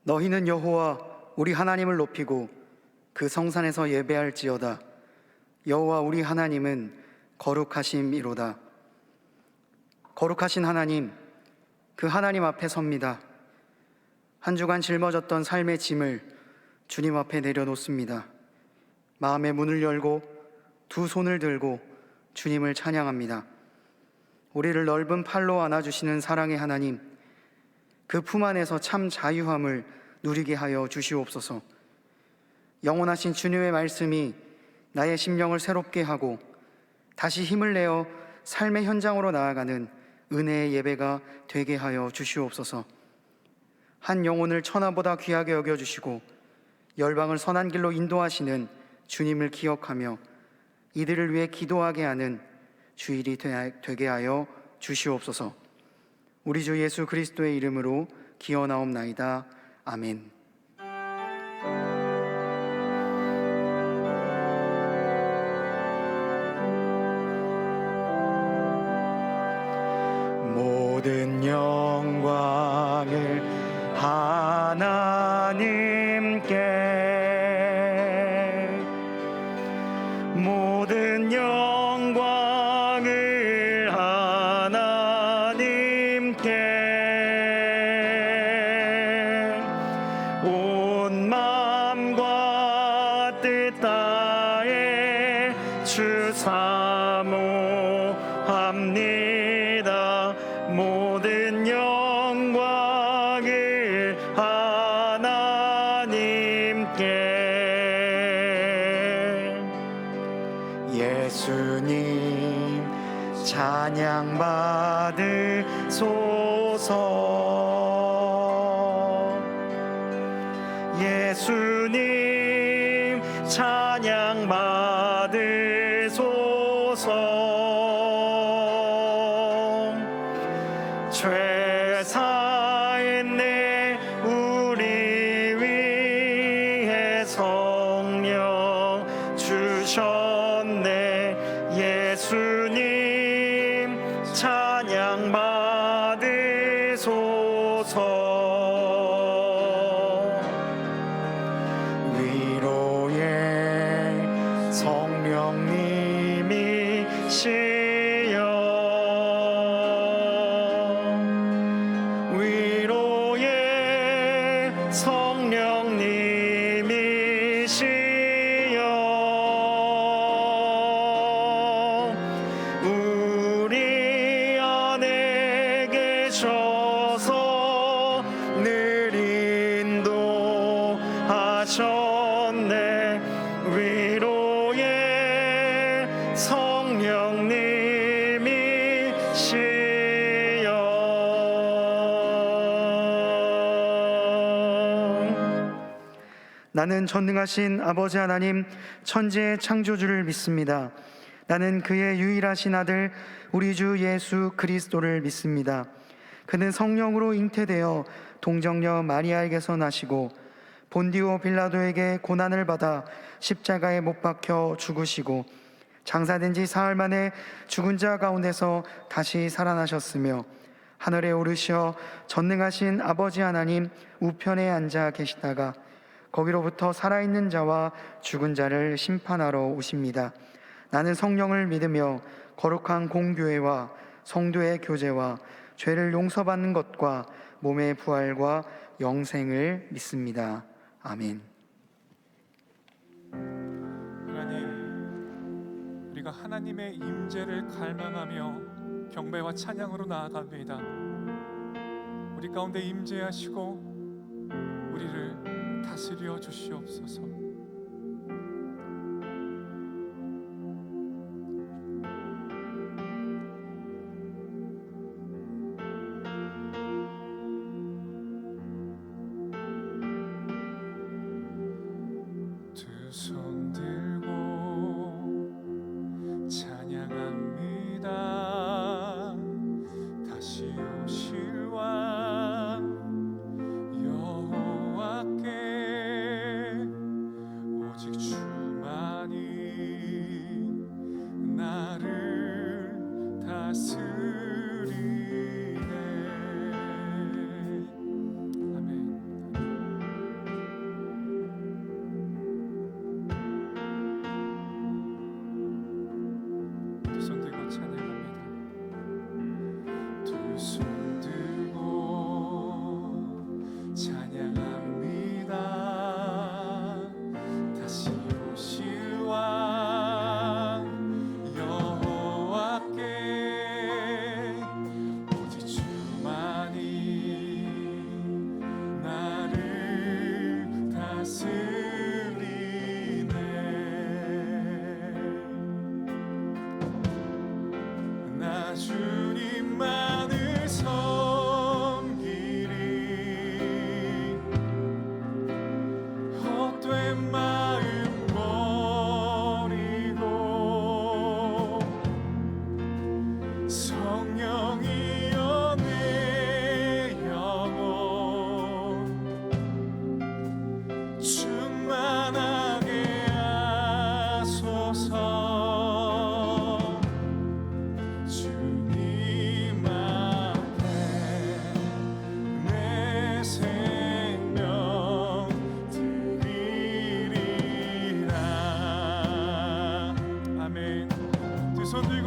너희는 여호와 우리 하나님을 높이고 그 성산에서 예배할지어다. 여호와 우리 하나님은 거룩하심이로다. 거룩하신 하나님, 그 하나님 앞에 섭니다. 한 주간 짊어졌던 삶의 짐을 주님 앞에 내려놓습니다. 마음의 문을 열고 두 손을 들고 주님을 찬양합니다. 우리를 넓은 팔로 안아주시는 사랑의 하나님, 그 품 안에서 참 자유함을 누리게 하여 주시옵소서. 영원하신 주님의 말씀이 나의 심령을 새롭게 하고 다시 힘을 내어 삶의 현장으로 나아가는 은혜의 예배가 되게 하여 주시옵소서. 한 영혼을 천하보다 귀하게 여겨주시고 열방을 선한 길로 인도하시는 주님을 기억하며 이들을 위해 기도하게 하는 주일이 되게 하여 주시옵소서. 우리 주 예수 그리스도의 이름으로 기원하옵나이다. 아멘. 모든 영광을 하나님께, 모든 영광을 하나님께, 온 마음과 뜻 다해 주 사모합니다. 모든 영광을 하나님께. 예수님 찬양 받으소서. 예수님 찬양 받으소서. 죄 사했네 우리 위해 성령 주셨네. 예수님 찬양 받으소서. 위로의 성령님이시여, 위로의 성령님이시여, 우리 안에 계셔서 늘 인도하셨네. 위로의 성령님이시여. 나는 전능하신 아버지 하나님 천지의 창조주를 믿습니다. 나는 그의 유일하신 아들 우리 주 예수 그리스도를 믿습니다. 그는 성령으로 잉태되어 동정녀 마리아에게서 나시고 본디오 빌라도에게 고난을 받아 십자가에 못 박혀 죽으시고 장사된 지 사흘 만에 죽은 자 가운데서 다시 살아나셨으며 하늘에 오르시어 전능하신 아버지 하나님 우편에 앉아 계시다가 거기로부터 살아있는 자와 죽은 자를 심판하러 오십니다. 나는 성령을 믿으며 거룩한 공교회와 성도의 교제와 죄를 용서받는 것과 몸의 부활과 영생을 믿습니다. 아멘. 하나님, 우리가 하나님의 임재를 갈망하며 경배와 찬양으로 나아갑니다. 우리 가운데 임재하시고 우리를 다스려 주시옵소서. 두 손 들고 찬양합니다. 다시 오실 왕 여호와께 오직 주만이 나를 다스리네. 아멘.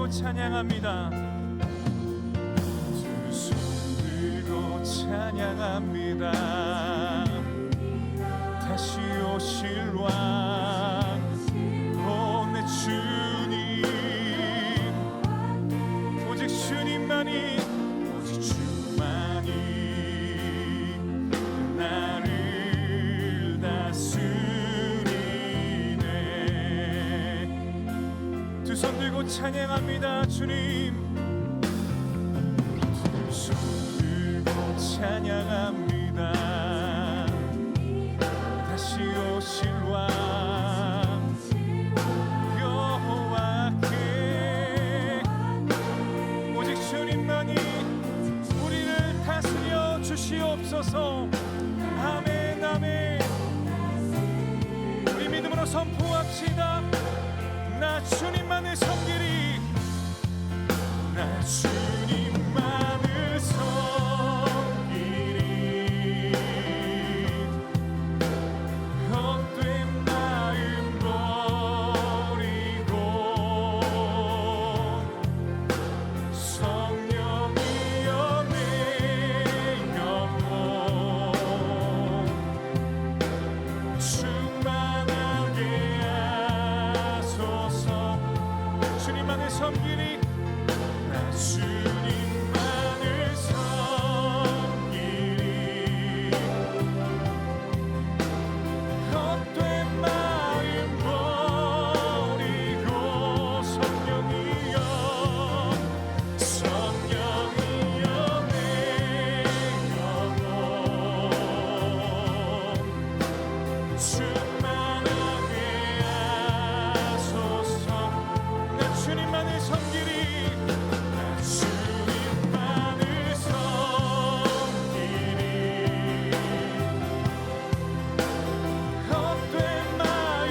들고 찬양합니다. 두 손 들고 찬양합니다. 다시 오실 왕, 오 내 주님, 오직 주님만이, 오직 주만이 나를 다스리네. 두 손 들고 찬양합니다. 주님, 두 손 들고 찬양합니다. 다시 오실 왕 여호와께, 오직 주님만이 우리를 다스려 주시옵소서. 아멘 아멘. 우리 믿음으로 선포합시다. 나 주님만을 섬기리, 나 주님만을 섬기리. 헛된 마음 버리고 성령이여 내 영혼 충만하게 하소서. 주님만을 섬기리, 나 주님만을 섬기리. 헛된 마음 버리고 성령이여, 성령이여 내 영혼 충만하게 하소서. 나 주님만을 섬기리, 나 주님만을 섬기리. 헛된 마음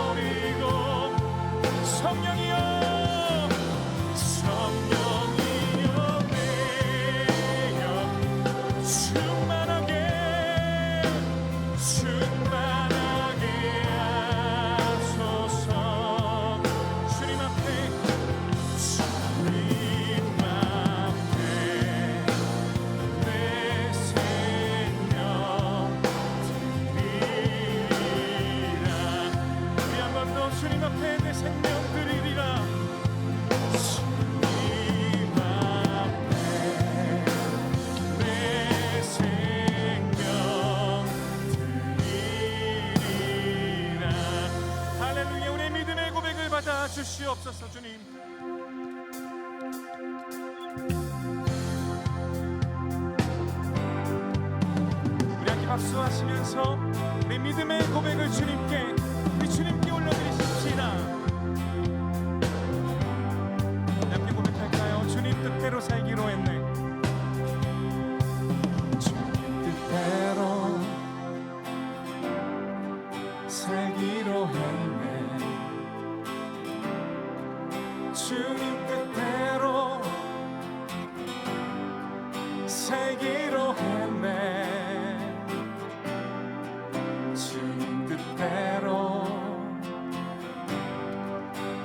버리고 성령이여, 성령이여 내 영 충만하게, 충만하게 하소서. 주님 앞에, 주님 앞에 내 생명 드리리라. 우리 한 번 더 주님 앞에 내 생명 드리리라. 주님 앞에 내 생명 드리리라. 할렐루야. 우리의 믿음의 고백을 받아 주시옵소서. 주님, 우리 함께 박수하시면서 내 믿음의 고백을 주님께, 우리 주님께 올려드리십시다. 함께 고백할까요? 주님 뜻대로 살기로 했네. 주님 뜻대로 살기로 했네. 주님 뜻대로 살기로 했네. 주님 뜻대로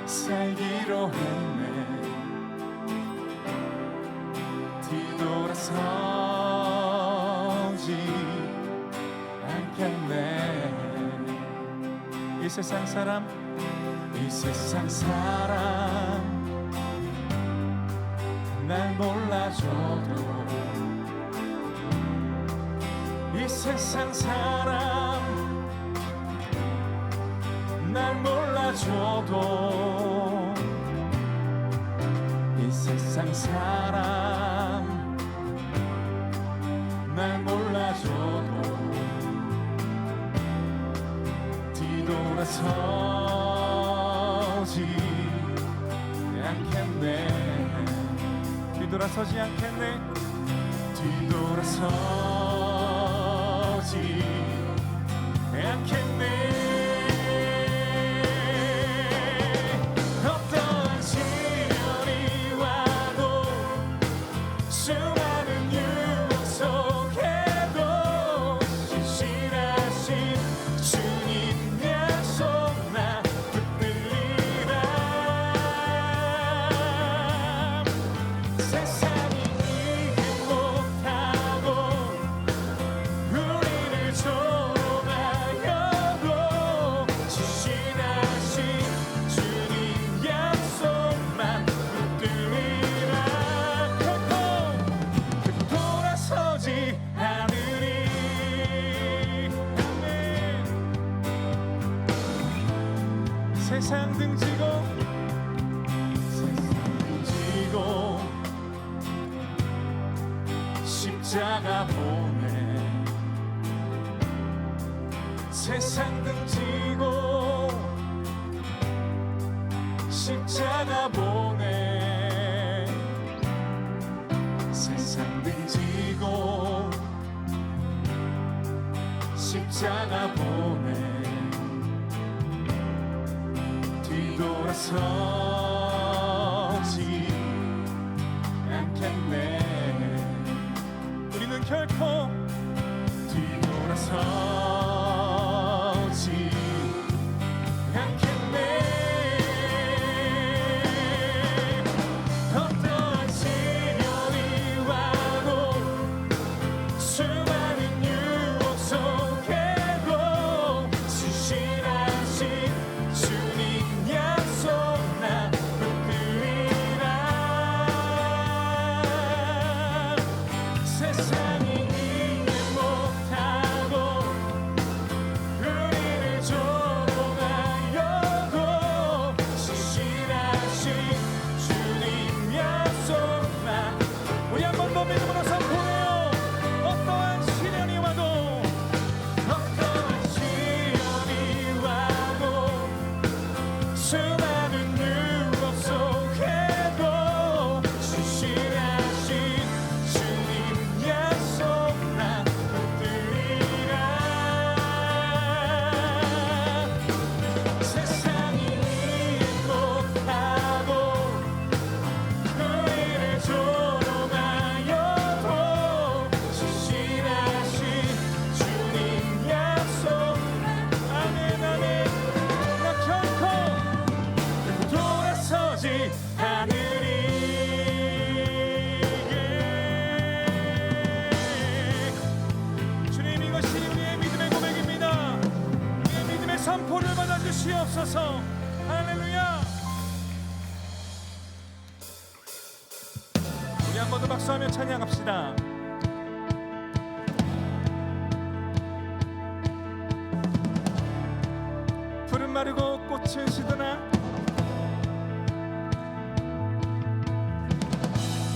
살기로 했네. 뒤돌아서지 않겠네. 이 세상 사람, 이 세상 사람 날 몰라줘도, 이 세상 사람 날 몰라줘도, 이 세상 사람 날 몰라줘도 뒤돌아서지 않겠네. 뒤돌아서지 않겠네. 뒤돌아서지 않겠네. 어떠한 시련이 와도, 수많은 유혹 속에도 신실하신 주님 약속 나 붙들리라. 세상 등지고 십자가 보내 세상 등지고 십자가 보내 세상 등지고 십자가 보내 뒤돌아서지 않겠네 우리는 결코 뒤돌아서지 않겠네 어떠한 시련이 와도 수많은 유혹 속에도 신실하신 주님 약속 나 붙들리라 세상이 이해 못하고 우리를 조롱하여도 신실하신 주님 약속 나 우리 한 번 더 믿음으로 선포해요 어떠한 시련이 와도 어떠한 시련이 와도 수많은 유혹 속에도 신실하신 주님 약속 나 붙들리라 세상이 이해 못하고 우리를 조롱하여도 신실하신 주님 약속 아멘 아멘 나 결코 돌아서지 않으리 주님 이것이 우리의 믿음의 고백입니다 우리의 믿음의 선포를 받아주시옵소서 할렐루야 우리 한 번 더 박수하며 찬양합시다 푸른 마르고 꽃은 시드나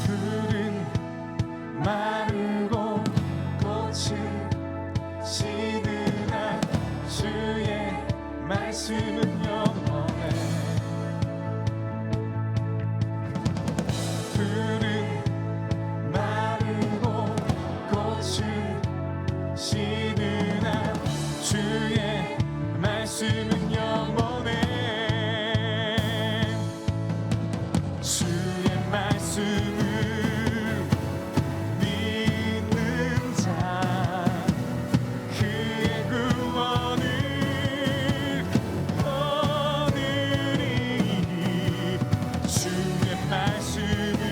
푸른 마르고 꽃은 시드나 주의 말씀은 영원해 푸른 마르고 꽃은 시드나 주의 말씀은 영원해 주의 말씀을 믿는 자 그의 구원을 얻으리 주의 말씀을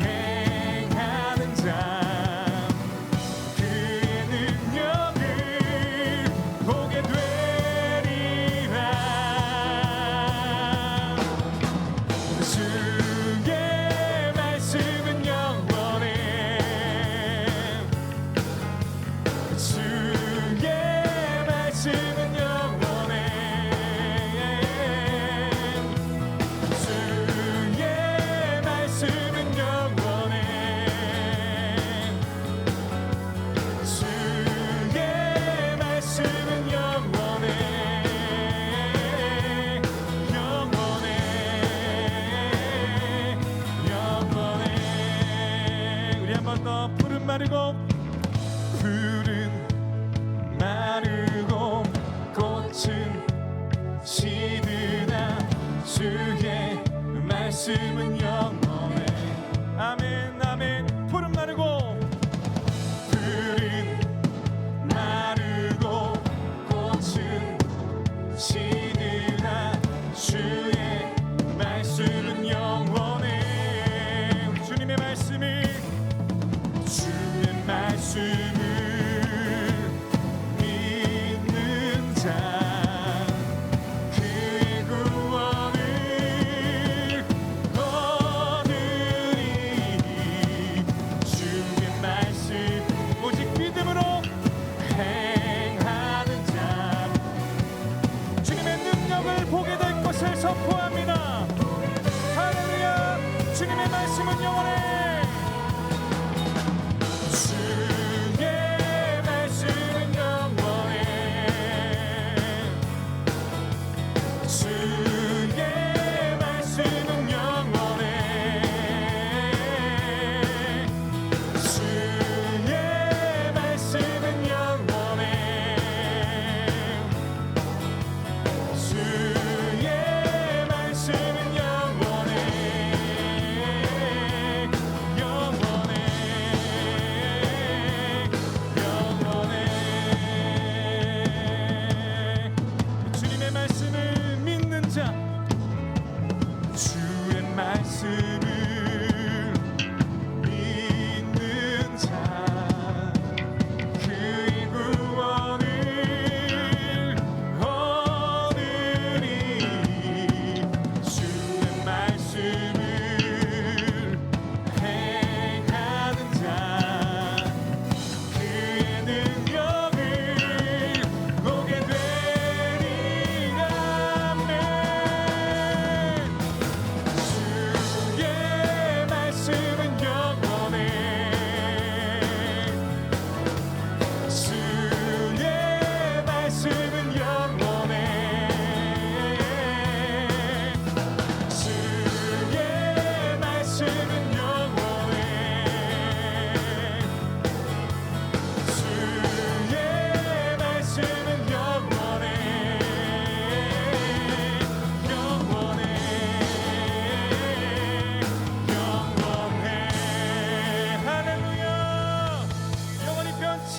행하는 자 그의 능력을 보게 되리라 주의 말씀은 영원해 주의 말씀은 영원해 주의 말씀은 영원해 주의 말씀은 영원해 영원해 영원해 우리 한 번 더 푸른 마르고 푸른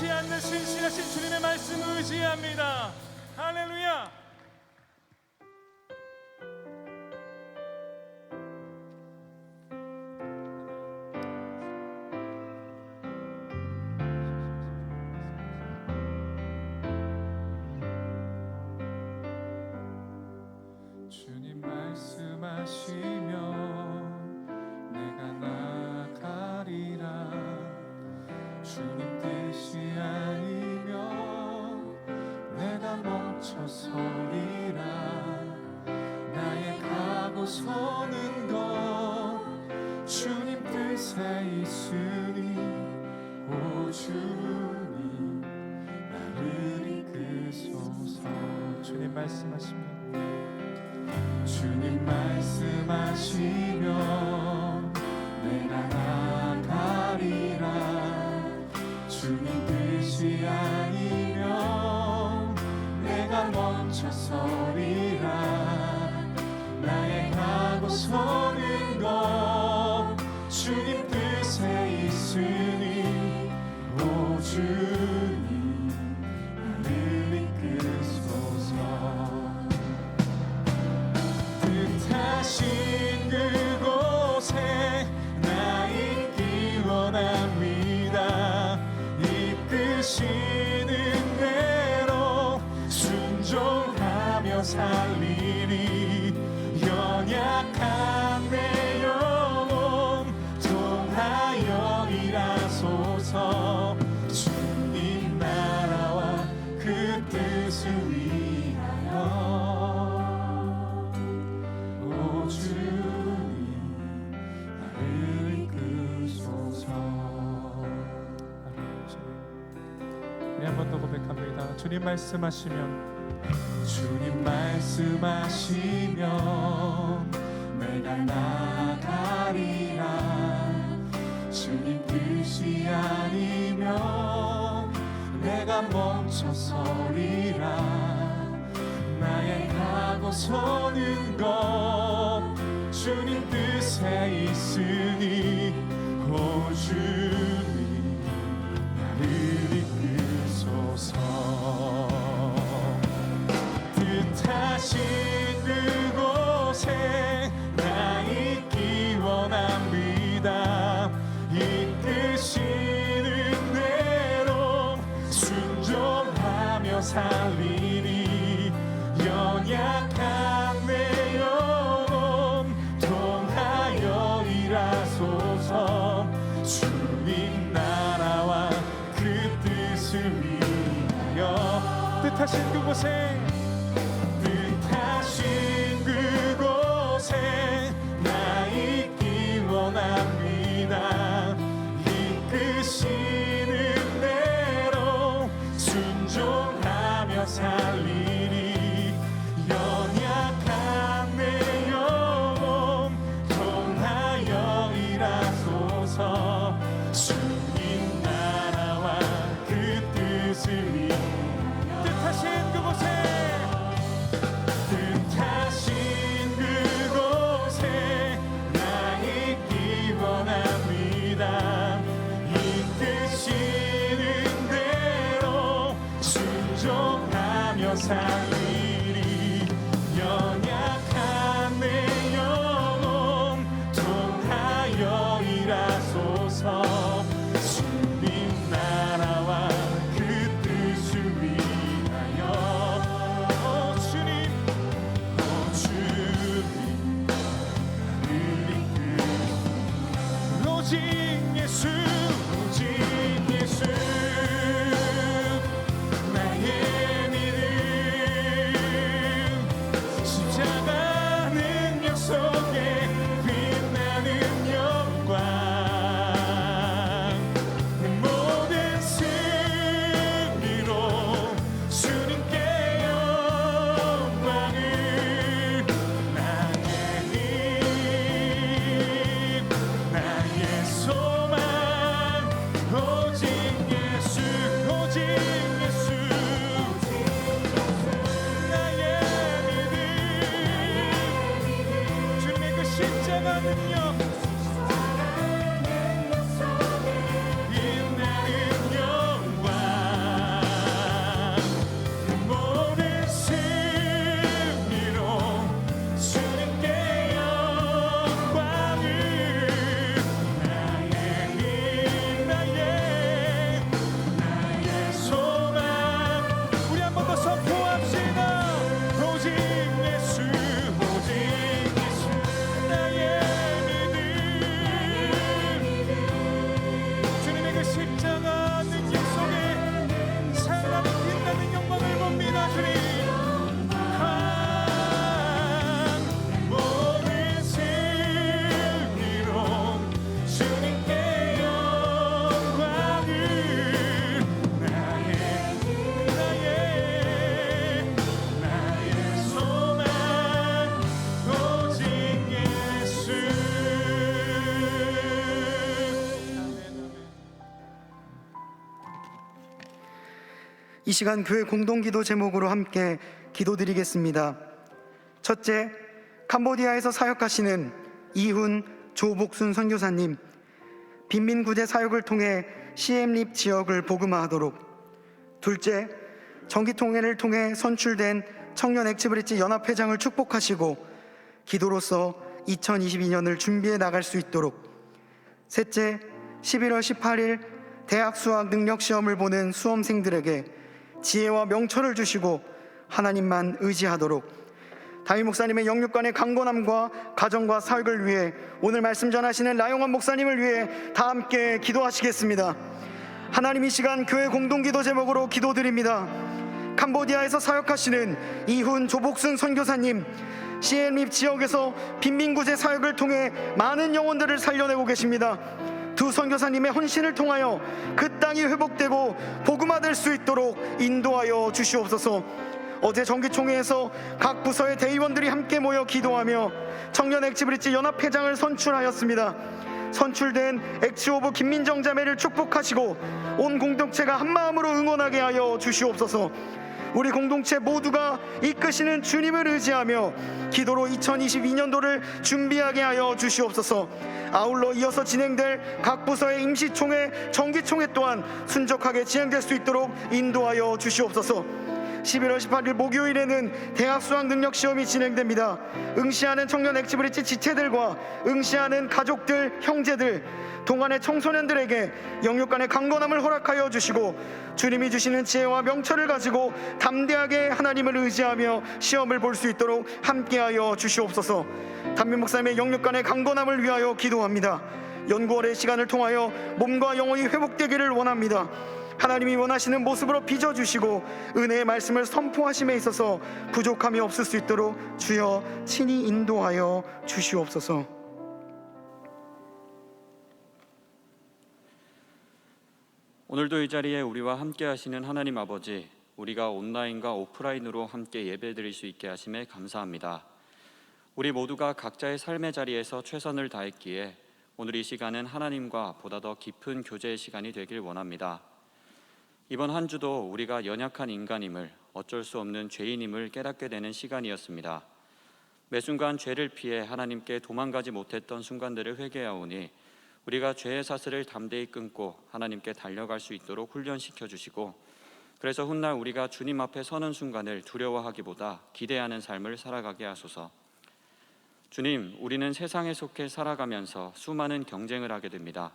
변치 않는 신실하신 주님의 말씀을 의지합니다. 할렐루야. 주님 말씀하시면 내가 나가리라. 주님 뜻이 아니면 내가 멈춰서리라. 나의 가고 서는 것 주님 뜻에 있으니 오 주님 나를 이끄소서. 주님 말씀하시면 주님 말씀하시면 내가 나가리라. 주님 뜻이 아니면 내가 멈춰서리라. 나의 가고 서는 것 주님 뜻에 있으니 오 주님 나를 이끄소서. 뜻하신 그곳에 나 있기 원합니다. 이끄시는 대로 순종하며 살리리. 연약한 내 영혼 통하여 일하소서. 주님 나라와 그 뜻을 위하여 오 주님 나를 이끄소서. 우리 한 번 더 고백합니다. 주님 말씀하시면 주님 말씀하시면 내가 나가리라. 주님 뜻이 아니면 내가 멈춰서리라. 나의 가고 서는 것 주님 뜻에 있으니 오 주님 나를 이끄소서. 뜻하신 그곳에 나 있기 원합니다. 이끄시는 대로 순종하며 살리니. 연약한 내 영혼 통하여 일하소서. 주님 나라와 그 뜻을 위하여 뜻하신 그곳에 뜻하신 그곳에 나 있기 원합니다. 이끄시는 대로 순종하며 살리니. 연약한 내 영혼 통하여 일하소서. 주님 나라와 그 뜻을 위하여 뜻하신 그곳에 뜻하신 그곳에 나 있기 원합니다. 이끄시는 대로 순종하며 살리리. 연약한 내 영혼 통하여 일하소서. 주님 나라와 그 뜻을 위하여 오 주님 나를 이끄소서. 오직 예수 오직 예수 나의 믿음. 십자가 이 시간 교회 공동기도 제목으로 함께 기도드리겠습니다. 첫째, 캄보디아에서 사역하시는 이훈 조복순 선교사님, 빈민구제 사역을 통해 시엠립 지역을 복음화하도록. 둘째, 정기통회를 통해 선출된 청년 엑스브릿지 연합회장을 축복하시고 기도로서 2022년을 준비해 나갈 수 있도록. 셋째, 11월 18일 대학 수학 능력 시험을 보는 수험생들에게 지혜와 명철을 주시고 하나님만 의지하도록. 다윗 목사님의 영육간의 강건함과 가정과 사역을 위해 오늘 말씀 전하시는 라용원 목사님을 위해 다 함께 기도하시겠습니다. 하나님, 이 시간 교회 공동기도 제목으로 기도드립니다. 캄보디아에서 사역하시는 이훈 조복순 선교사님, 시엠립 지역에서 빈민구제 사역을 통해 많은 영혼들을 살려내고 계십니다. 두 선교사님의 헌신을 통하여 그 땅이 회복되고 복음화될 수 있도록 인도하여 주시옵소서. 어제 정기총회에서 각 부서의 대의원들이 함께 모여 기도하며 청년 엑스브릿지 연합회장을 선출하였습니다. 선출된 엑스오브 김민정 자매를 축복하시고 온 공동체가 한마음으로 응원하게 하여 주시옵소서. 우리 공동체 모두가 이끄시는 주님을 의지하며 기도로 2022년도를 준비하게 하여 주시옵소서. 아울러 이어서 진행될 각 부서의 임시총회, 정기총회 또한 순적하게 진행될 수 있도록 인도하여 주시옵소서. 11월 18일 목요일에는 대학 수학 능력 시험이 진행됩니다. 응시하는 청년 엑스브릿지 지체들과 응시하는 가족들, 형제들, 동안의 청소년들에게 영육간의 강건함을 허락하여 주시고 주님이 주시는 지혜와 명철을 가지고 담대하게 하나님을 의지하며 시험을 볼 수 있도록 함께하여 주시옵소서. 담임 목사님의 영육간의 강건함을 위하여 기도합니다. 연구월의 시간을 통하여 몸과 영혼이 회복되기를 원합니다. 하나님이 원하시는 모습으로 빚어주시고 은혜의 말씀을 선포하심에 있어서 부족함이 없을 수 있도록 주여 친히 인도하여 주시옵소서. 오늘도 이 자리에 우리와 함께 하시는 하나님 아버지, 우리가 온라인과 오프라인으로 함께 예배드릴 수 있게 하심에 감사합니다. 우리 모두가 각자의 삶의 자리에서 최선을 다했기에 오늘 이 시간은 하나님과 보다 더 깊은 교제의 시간이 되길 원합니다. 이번 한 주도 우리가 연약한 인간임을, 어쩔 수 없는 죄인임을 깨닫게 되는 시간이었습니다. 매 순간 죄를 피해 하나님께 도망가지 못했던 순간들을 회개하오니 우리가 죄의 사슬을 담대히 끊고 하나님께 달려갈 수 있도록 훈련시켜 주시고, 그래서 훗날 우리가 주님 앞에 서는 순간을 두려워하기보다 기대하는 삶을 살아가게 하소서. 주님, 우리는 세상에 속해 살아가면서 수많은 경쟁을 하게 됩니다.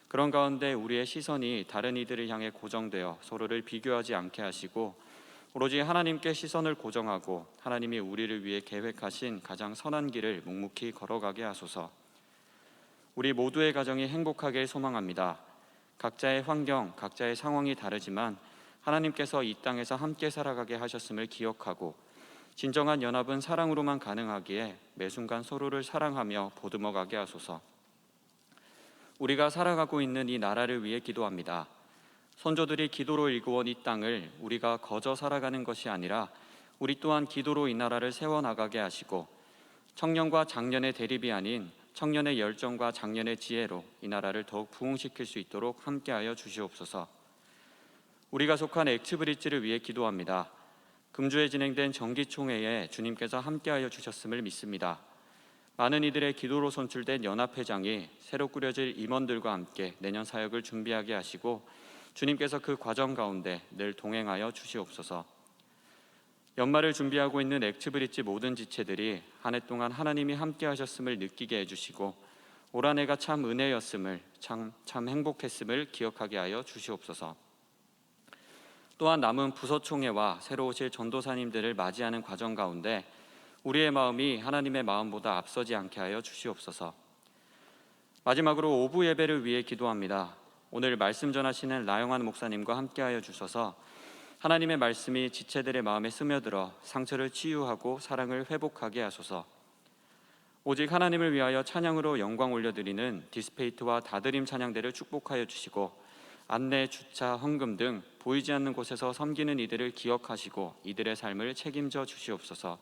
그런 가운데 우리의 시선이 다른 이들을 향해 고정되어 서로를 비교하지 않게 하시고 오로지 하나님께 시선을 고정하고 하나님이 우리를 위해 계획하신 가장 선한 길을 묵묵히 걸어가게 하소서. 우리 모두의 가정이 행복하길 소망합니다. 각자의 환경, 각자의 상황이 다르지만 하나님께서 이 땅에서 함께 살아가게 하셨음을 기억하고 진정한 연합은 사랑으로만 가능하기에 매 순간 서로를 사랑하며 보듬어가게 하소서. 우리가 살아가고 있는 이 나라를 위해 기도합니다. 선조들이 기도로 일구온 이 땅을 우리가 거저 살아가는 것이 아니라 우리 또한 기도로 이 나라를 세워나가게 하시고 청년과 장년의 대립이 아닌 청년의 열정과 장년의 지혜로 이 나라를 더욱 부흥시킬 수 있도록 함께하여 주시옵소서. 우리가 속한 엑스브릿지를 위해 기도합니다. 금주에 진행된 정기총회에 주님께서 함께하여 주셨음을 믿습니다. 많은 이들의 기도로 선출된 연합회장이 새로 꾸려질 임원들과 함께 내년 사역을 준비하게 하시고 주님께서 그 과정 가운데 늘 동행하여 주시옵소서. 연말을 준비하고 있는 엑스브릿지 모든 지체들이 한 해 동안 하나님이 함께 하셨음을 느끼게 해주시고 올 한 해가 참 은혜였음을, 참 행복했음을 기억하게 하여 주시옵소서. 또한 남은 부서총회와 새로 오실 전도사님들을 맞이하는 과정 가운데 우리의 마음이 하나님의 마음보다 앞서지 않게 하여 주시옵소서. 마지막으로 오부 예배를 위해 기도합니다. 오늘 말씀 전하시는 라영환 목사님과 함께하여 주셔서 하나님의 말씀이 지체들의 마음에 스며들어 상처를 치유하고 사랑을 회복하게 하소서. 오직 하나님을 위하여 찬양으로 영광 올려드리는 디스페이트와 다드림 찬양대를 축복하여 주시고 안내, 주차, 헌금 등 보이지 않는 곳에서 섬기는 이들을 기억하시고 이들의 삶을 책임져 주시옵소서.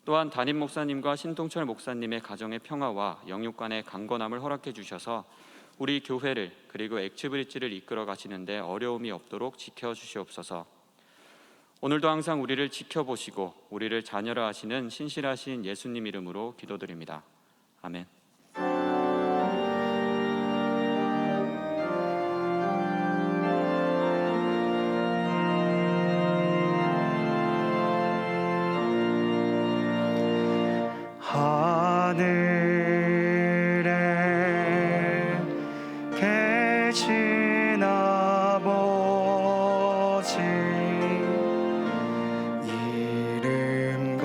또한 담임 목사님과 신동철 목사님의 가정의 평화와 영육간의 강건함을 허락해 주셔서 우리 교회를 그리고 엑츠브릿지를 이끌어 가시는데 어려움이 없도록 지켜주시옵소서. 오늘도 항상 우리를 지켜보시고 우리를 자녀라 하시는 신실하신 예수님 이름으로 기도드립니다. 아멘. 하늘에 계신 아버지 이름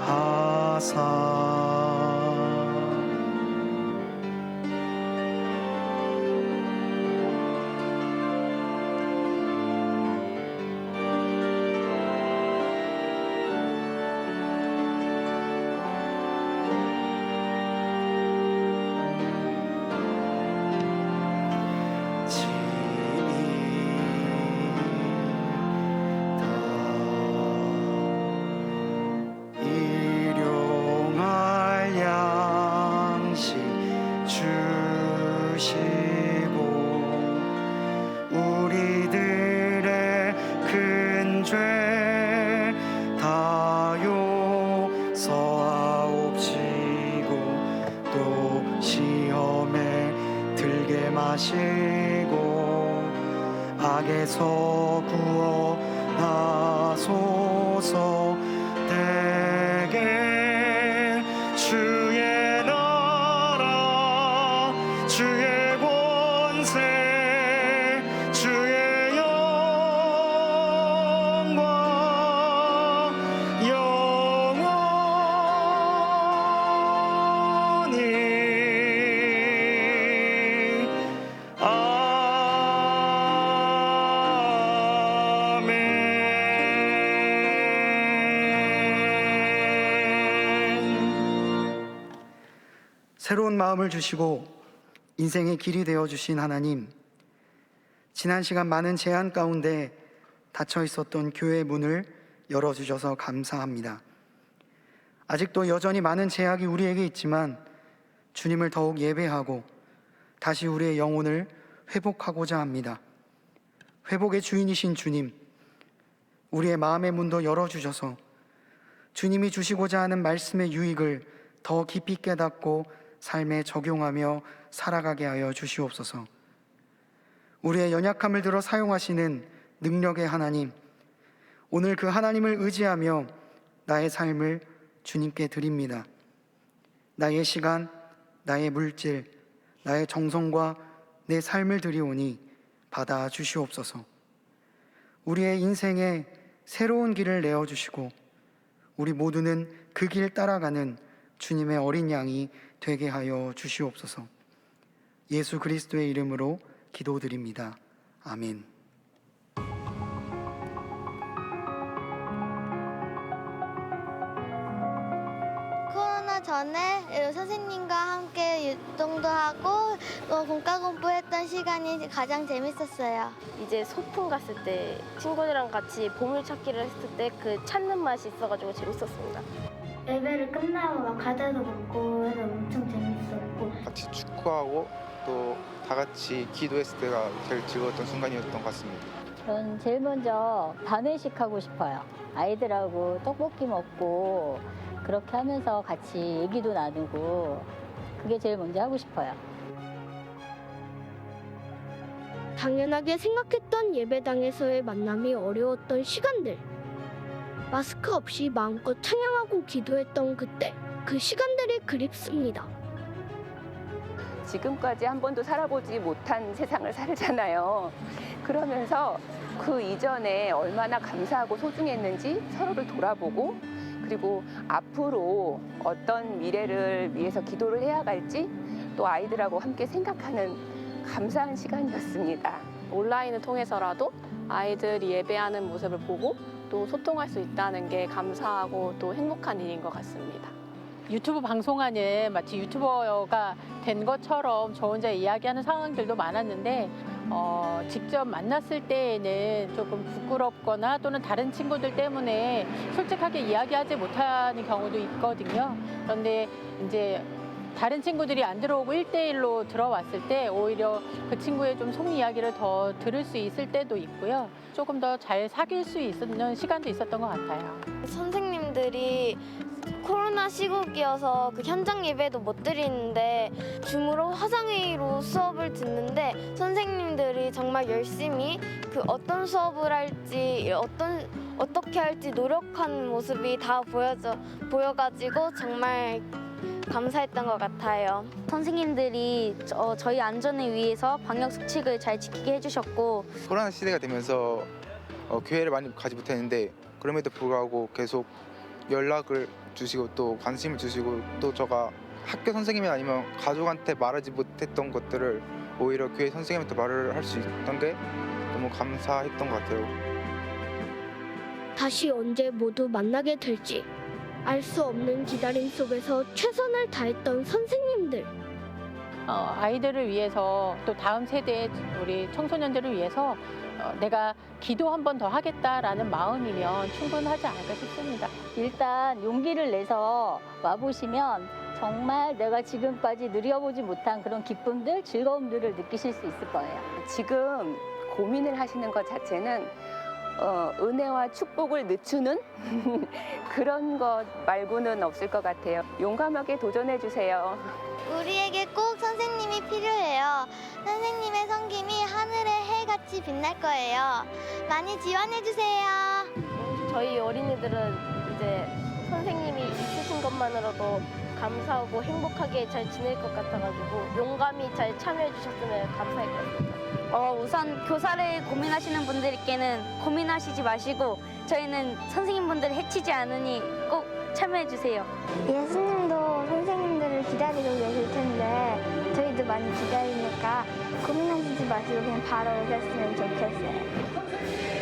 거룩하사 일용할 양식 주시고 우리들의 큰 죄 다요 서하옵시고 또 시험에 들게 마시고 악에서 구원하소서. 대개 주의 나라 주의 권세 주의 영광 영원히 새로운 마음을 주시고 인생의 길이 되어 주신 하나님, 지난 시간 많은 제한 가운데 닫혀 있었던 교회 문을 열어주셔서 감사합니다. 아직도 여전히 많은 제약이 우리에게 있지만 주님을 더욱 예배하고 다시 우리의 영혼을 회복하고자 합니다. 회복의 주인이신 주님, 우리의 마음의 문도 열어주셔서 주님이 주시고자 하는 말씀의 유익을 더 깊이 깨닫고 삶에 적용하며 살아가게 하여 주시옵소서. 우리의 연약함을 들어 사용하시는 능력의 하나님, 오늘 그 하나님을 의지하며 나의 삶을 주님께 드립니다. 나의 시간, 나의 물질, 나의 정성과 내 삶을 드리오니 받아 주시옵소서. 우리의 인생에 새로운 길을 내어주시고 우리 모두는 그 길 따라가는 주님의 어린 양이 되게 하여 주시옵소서. 예수 그리스도의 이름으로 기도드립니다. 아멘. 코로나 전에 선생님과 함께 유동도 하고 또 공과 공부했던 시간이 가장 재밌었어요. 이제 소풍 갔을 때 친구들이랑 같이 보물찾기를 했을 때 그 찾는 맛이 있어가지고 재밌었습니다. 예배를 끝나고 막 과자도 먹고 해서 엄청 재밌었고 같이 축구하고 또 다 같이 기도했을 때가 제일 즐거웠던 순간이었던 것 같습니다. 전 제일 먼저 반회식 하고 싶어요. 아이들하고 떡볶이 먹고 그렇게 하면서 같이 얘기도 나누고 그게 제일 먼저 하고 싶어요. 당연하게 생각했던 예배당에서의 만남이 어려웠던 시간들. 마스크 없이 마음껏 찬양하고 기도했던 그때, 그 시간들이 그립습니다. 지금까지 한 번도 살아보지 못한 세상을 살잖아요. 그러면서 그 이전에 얼마나 감사하고 소중했는지 서로를 돌아보고 그리고 앞으로 어떤 미래를 위해서 기도를 해야 갈지 또 아이들하고 함께 생각하는 감사한 시간이었습니다. 온라인을 통해서라도 아이들이 예배하는 모습을 보고 또 소통할 수 있다는 게 감사하고 또 행복한 일인 것 같습니다. 유튜브 방송하는 마치 유튜버가 된 것처럼 저 혼자 이야기하는 상황들도 많았는데 직접 만났을 때에는 조금 부끄럽거나 또는 다른 친구들 때문에 솔직하게 이야기하지 못하는 경우도 있거든요. 그런데 이제 다른 친구들이 안 들어오고 1대1로 들어왔을 때 오히려 그 친구의 좀 속 이야기를 더 들을 수 있을 때도 있고요. 조금 더 잘 사귈 수 있는 시간도 있었던 것 같아요. 선생님들이 코로나 시국이어서 그 현장 예배도 못 드리는데 줌으로 화상회의로 수업을 듣는데 선생님들이 정말 열심히 그 어떤 수업을 할지 어떻게 할지 노력하는 모습이 다 보여가지고 정말 감사했던 것 같아요. 선생님들이 저희 안전을 위해서 방역 수칙을 잘 지키게 해주셨고 코로나 시대가 되면서 교회를 많이 가지 못했는데 그럼에도 불구하고 계속 연락을 주시고 또 관심을 주시고 또 제가 학교 선생님이 아니면 가족한테 말하지 못했던 것들을 오히려 교회 선생님한테 말을 할 수 있던 게 너무 감사했던 것 같아요. 다시 언제 모두 만나게 될지 알 수 없는 기다림 속에서 최선을 다했던 선생님들. 아이들을 위해서 또 다음 세대 우리 청소년들을 위해서 내가 기도 한 번 더 하겠다라는 마음이면 충분하지 않을까 싶습니다. 일단 용기를 내서 와보시면 정말 내가 지금까지 누려보지 못한 그런 기쁨들, 즐거움들을 느끼실 수 있을 거예요. 지금 고민을 하시는 것 자체는 은혜와 축복을 늦추는 그런 것 말고는 없을 것 같아요. 용감하게 도전해 주세요. 우리에게 꼭 선생님이 필요해요. 선생님의 섬김이 하늘의 해같이 빛날 거예요. 많이 지원해주세요. 저희 어린이들은 이제 선생님이 있으신 것만으로도 감사하고 행복하게 잘 지낼 것 같아가지고 용감히 잘 참여해 주셨으면 감사할 것 같습니다. 우선 교사를 고민하시는 분들께는 고민하시지 마시고 저희는 선생님분들을 해치지 않으니 꼭 참여해주세요. 예수님도 선생님들을 기다리고 계실 텐데 저희도 많이 기다리니까 고민하시지 마시고 그냥 바로 오셨으면 좋겠어요.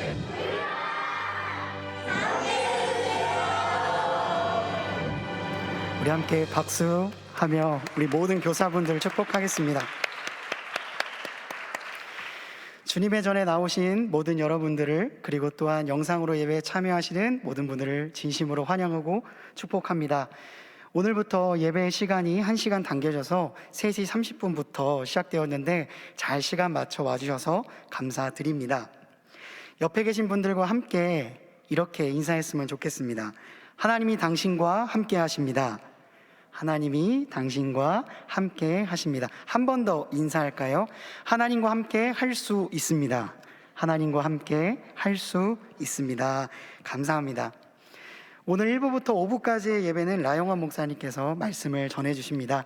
우리 함께 박수하며 우리 모든 교사분들 축복하겠습니다. 주님의 전에 나오신 모든 여러분들을 그리고 또한 영상으로 예배에 참여하시는 모든 분들을 진심으로 환영하고 축복합니다. 오늘부터 예배 시간이 1시간 당겨져서 3시 30분부터 시작되었는데 잘 시간 맞춰 와주셔서 감사드립니다. 옆에 계신 분들과 함께 이렇게 인사했으면 좋겠습니다. 하나님이 당신과 함께 하십니다. 하나님이 당신과 함께 하십니다. 한 번 더 인사할까요? 하나님과 함께 할 수 있습니다. 하나님과 함께 할 수 있습니다. 감사합니다. 오늘 1부부터 5부까지의 예배는 라영환 목사님께서 말씀을 전해주십니다.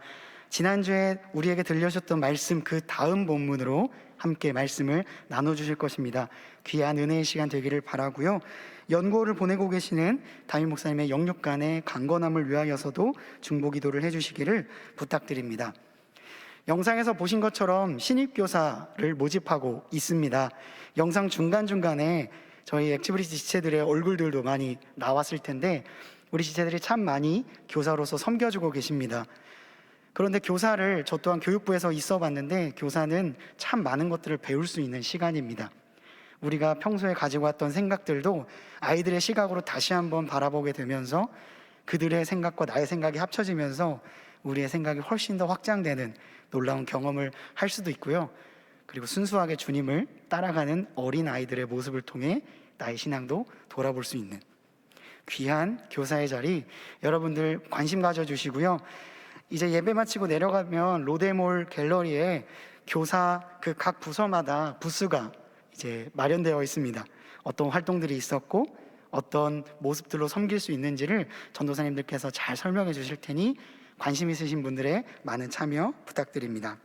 지난주에 우리에게 들려주셨던 말씀 그 다음 본문으로 함께 말씀을 나눠주실 것입니다. 귀한 은혜의 시간 되기를 바라고요. 연구를 보내고 계시는 담임 목사님의 영육간의 강건함을 위하여서도 중보기도를 해주시기를 부탁드립니다. 영상에서 보신 것처럼 신입교사를 모집하고 있습니다. 영상 중간중간에 저희 액티비티 지체들의 얼굴들도 많이 나왔을 텐데 우리 지체들이 참 많이 교사로서 섬겨주고 계십니다. 그런데 교사를 저 또한 교육부에서 있어 봤는데 교사는 참 많은 것들을 배울 수 있는 시간입니다. 우리가 평소에 가지고 왔던 생각들도 아이들의 시각으로 다시 한번 바라보게 되면서 그들의 생각과 나의 생각이 합쳐지면서 우리의 생각이 훨씬 더 확장되는 놀라운 경험을 할 수도 있고요. 그리고 순수하게 주님을 따라가는 어린 아이들의 모습을 통해 나의 신앙도 돌아볼 수 있는 귀한 교사의 자리, 여러분들 관심 가져주시고요. 이제 예배 마치고 내려가면 로데몰 갤러리에 교사 그 각 부서마다 부스가 이제 마련되어 있습니다. 어떤 활동들이 있었고 어떤 모습들로 섬길 수 있는지를 전도사님들께서 잘 설명해 주실 테니 관심 있으신 분들의 많은 참여 부탁드립니다.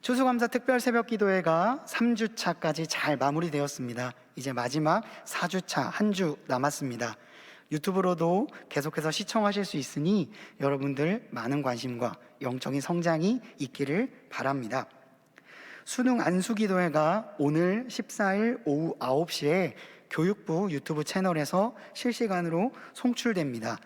추수감사 특별 새벽 기도회가 3주차까지 잘 마무리되었습니다. 이제 마지막 4주차 한 주 남았습니다. 유튜브로도 계속해서 시청하실 수 있으니 여러분들 많은 관심과 영적인 성장이 있기를 바랍니다. 수능 안수기도회가 오늘 14일 오후 9시에 교육부 유튜브 채널에서 실시간으로 송출됩니다.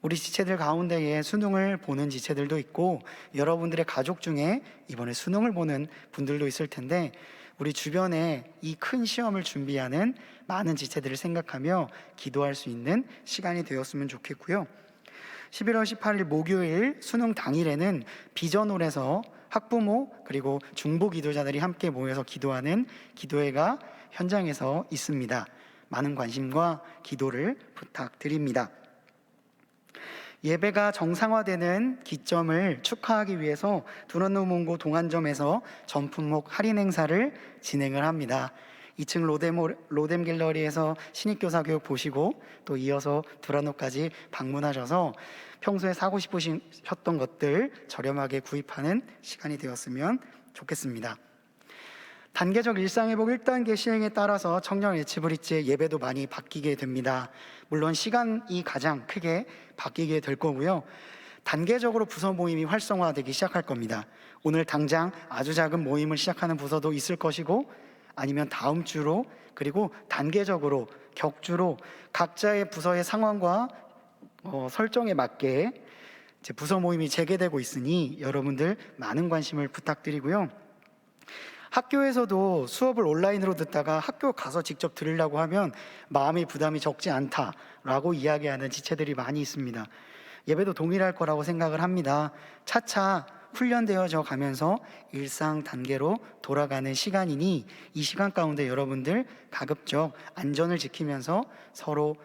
우리 지체들 가운데에 수능을 보는 지체들도 있고 여러분들의 가족 중에 이번에 수능을 보는 분들도 있을 텐데 우리 주변에 이 큰 시험을 준비하는 많은 지체들을 생각하며 기도할 수 있는 시간이 되었으면 좋겠고요. 11월 18일 목요일 수능 당일에는 비전홀에서 학부모 그리고 중보 기도자들이 함께 모여서 기도하는 기도회가 현장에서 있습니다. 많은 관심과 기도를 부탁드립니다. 예배가 정상화되는 기점을 축하하기 위해서 두란노문고 동안점에서 전품목 할인 행사를 진행을 합니다. 2층 로뎀 갤러리에서 신입교사 교육 보시고 또 이어서 두란노까지 방문하셔서 평소에 사고 싶으셨던 것들 저렴하게 구입하는 시간이 되었으면 좋겠습니다. 단계적 일상회복 1단계 시행에 따라서 청년 일치브릿지의 예배도 많이 바뀌게 됩니다. 물론 시간이 가장 크게 바뀌게 될 거고요. 단계적으로 부서 모임이 활성화되기 시작할 겁니다. 오늘 당장 아주 작은 모임을 시작하는 부서도 있을 것이고 아니면 다음 주로 그리고 단계적으로 격주로 각자의 부서의 상황과 설정에 맞게 이제 부서 모임이 재개되고 있으니 여러분들 많은 관심을 부탁드리고요. 학교에서도 수업을 온라인으로 듣다가 학교 가서 직접 들으려고 하면 마음의 부담이 적지 않다라고 이야기하는 지체들이 많이 있습니다. 예배도 동일할 거라고 생각을 합니다. 차차 훈련되어져 가면서 일상 단계로 돌아가는 시간이니 이 시간 가운데 여러분들 가급적 안전을 지키면서 서로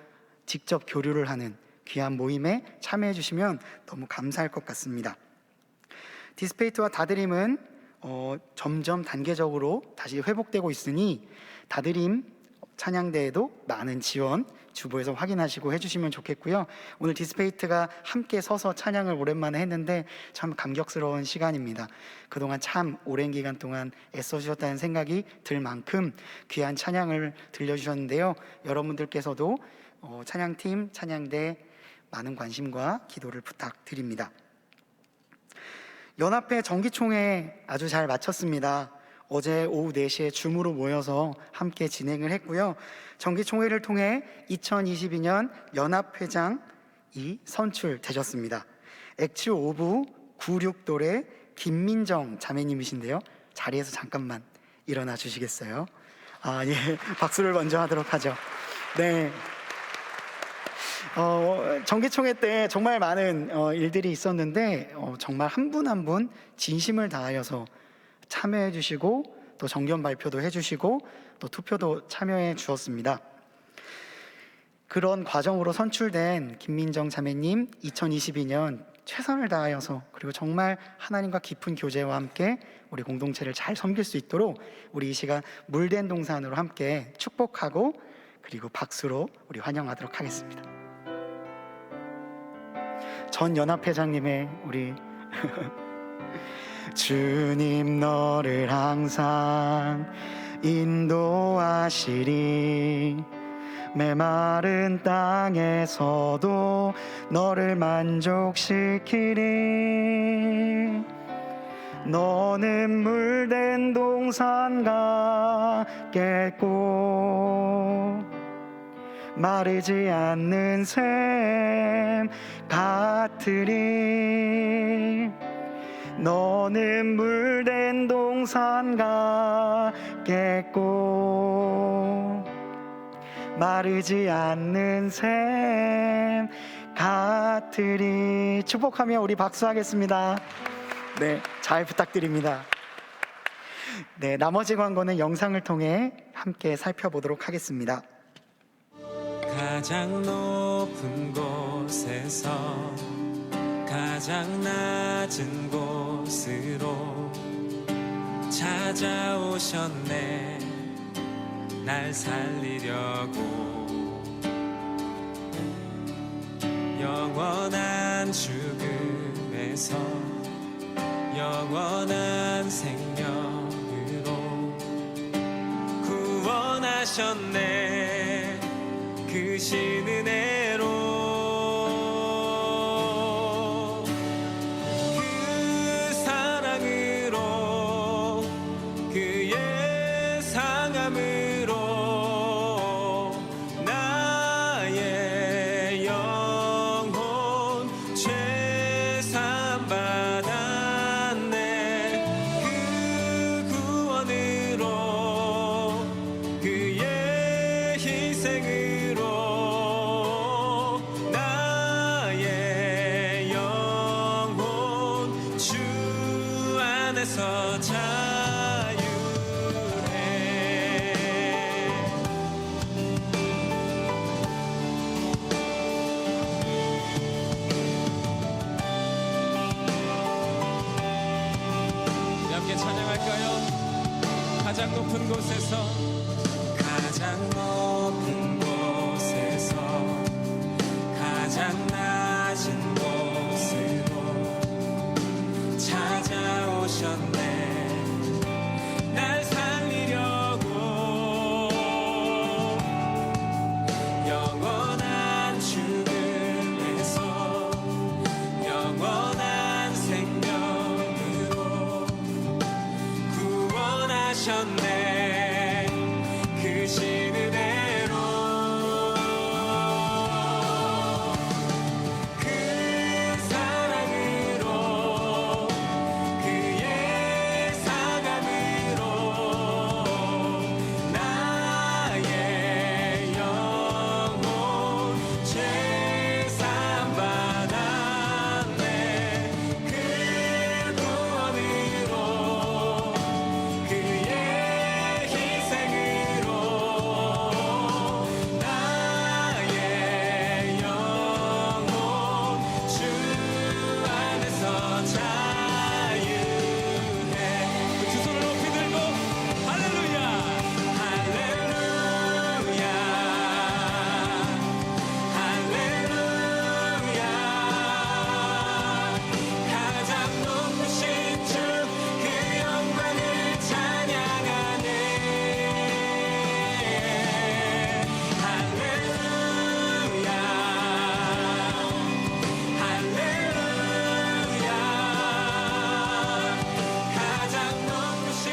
직접 교류를 하는 귀한 모임에 참여해 주시면 너무 감사할 것 같습니다. 디스페이트와 다드림은 점점 단계적으로 다시 회복되고 있으니 다드림 찬양대에도 많은 지원 주보에서 확인하시고 해주시면 좋겠고요. 오늘 디스페이트가 함께 서서 찬양을 오랜만에 했는데 참 감격스러운 시간입니다. 그동안 참 오랜 기간 동안 애써주셨다는 생각이 들 만큼 귀한 찬양을 들려주셨는데요. 여러분들께서도 찬양팀, 찬양대 많은 관심과 기도를 부탁드립니다. 연합회 정기총회 아주 잘 마쳤습니다. 어제 오후 4시에 줌으로 모여서 함께 진행을 했고요. 정기총회를 통해 2022년 연합회장이 선출되셨습니다. 액츠 오브 96돌의 김민정 자매님이신데요. 자리에서 잠깐만 일어나 주시겠어요? 예, 박수를 먼저 하도록 하죠. 네. 정기총회 때 정말 많은 일들이 있었는데 정말 한 분 한 분 진심을 다하여서 참여해 주시고 또 정견 발표도 해주시고 또 투표도 참여해 주었습니다. 그런 과정으로 선출된 김민정 자매님 2022년 최선을 다하여서 그리고 정말 하나님과 깊은 교제와 함께 우리 공동체를 잘 섬길 수 있도록 우리 이 시간 물된 동산으로 함께 축복하고 그리고 박수로 우리 환영하도록 하겠습니다. 전 연합회장님의 우리 주님 너를 항상 인도하시리 메마른 땅에서도 너를 만족시키리 너는 물된 동산 같겠고 마르지 않는 샘 같으리 너는 물된 동산 같겠고 마르지 않는 샘 같으리. 축복하며 우리 박수하겠습니다. 네, 잘 부탁드립니다. 네, 나머지 광고는 영상을 통해 함께 살펴보도록 하겠습니다. 가장 높은 곳에서 가장 낮은 곳으로 찾아오셨네 날 살리려고 영원한 죽음에서 영원한 생명으로 구원하셨네 그 신은혜로 그 사랑으로 그의 상함으로 나의 영혼 죄사함 받았네 그 구원으로 그의 희생으로 나의 높은 곳에서 가장 높은 곳에서 가장 낮은 곳으로 찾아오셨네. 날 살리려고 영원한 죽음에서 영원한 생명으로 구원하셨네. 그 신은혜로 그 사랑으로 그의 사감으로 나의 영혼 죄사함 받았네. 그 구원으로 그의 희생으로 나의 영혼 주 안에서 자유해. 그 두 손을 높이 들고 할렐루야 할렐루야 할렐루야. 가장 높으신 주 그 영광을 찬양하네. 할렐루야 할렐루야. 가장 높으신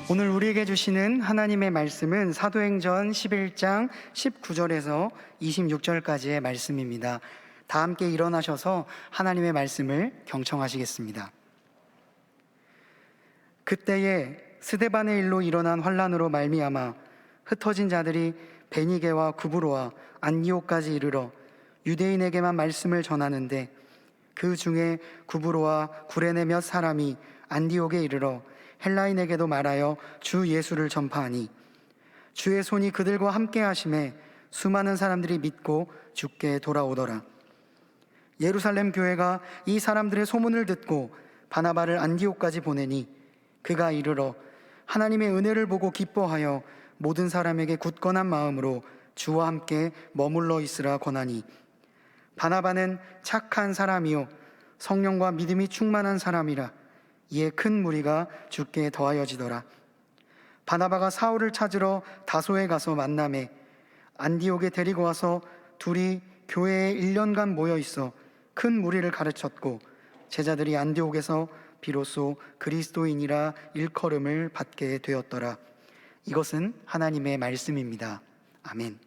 오늘 우리에게 주시는 하나님의 말씀은 사도행전 11장 19절에서 26절까지의 말씀입니다. 다 함께 일어나셔서 하나님의 말씀을 경청하시겠습니다. 그때에 스데반의 일로 일어난 환란으로 말미암아 흩어진 자들이 베니게와 구브로와 안디옥까지 이르러 유대인에게만 말씀을 전하는데, 그 중에 구브로와 구레네 몇 사람이 안디옥에 이르러 헬라인에게도 말하여 주 예수를 전파하니 주의 손이 그들과 함께 하심에 수많은 사람들이 믿고 주께 돌아오더라. 예루살렘 교회가 이 사람들의 소문을 듣고 바나바를 안디옥까지 보내니 그가 이르러 하나님의 은혜를 보고 기뻐하여 모든 사람에게 굳건한 마음으로 주와 함께 머물러 있으라 권하니, 바나바는 착한 사람이요 성령과 믿음이 충만한 사람이라. 이에 큰 무리가 주께 더하여지더라. 바나바가 사울을 찾으러 다소에 가서 만나매 안디옥에 데리고 와서 둘이 교회에 1년간 모여 있어 큰 무리를 가르쳤고, 제자들이 안디옥에서 비로소 그리스도인이라 일컬음을 받게 되었더라. 이것은 하나님의 말씀입니다. 아멘.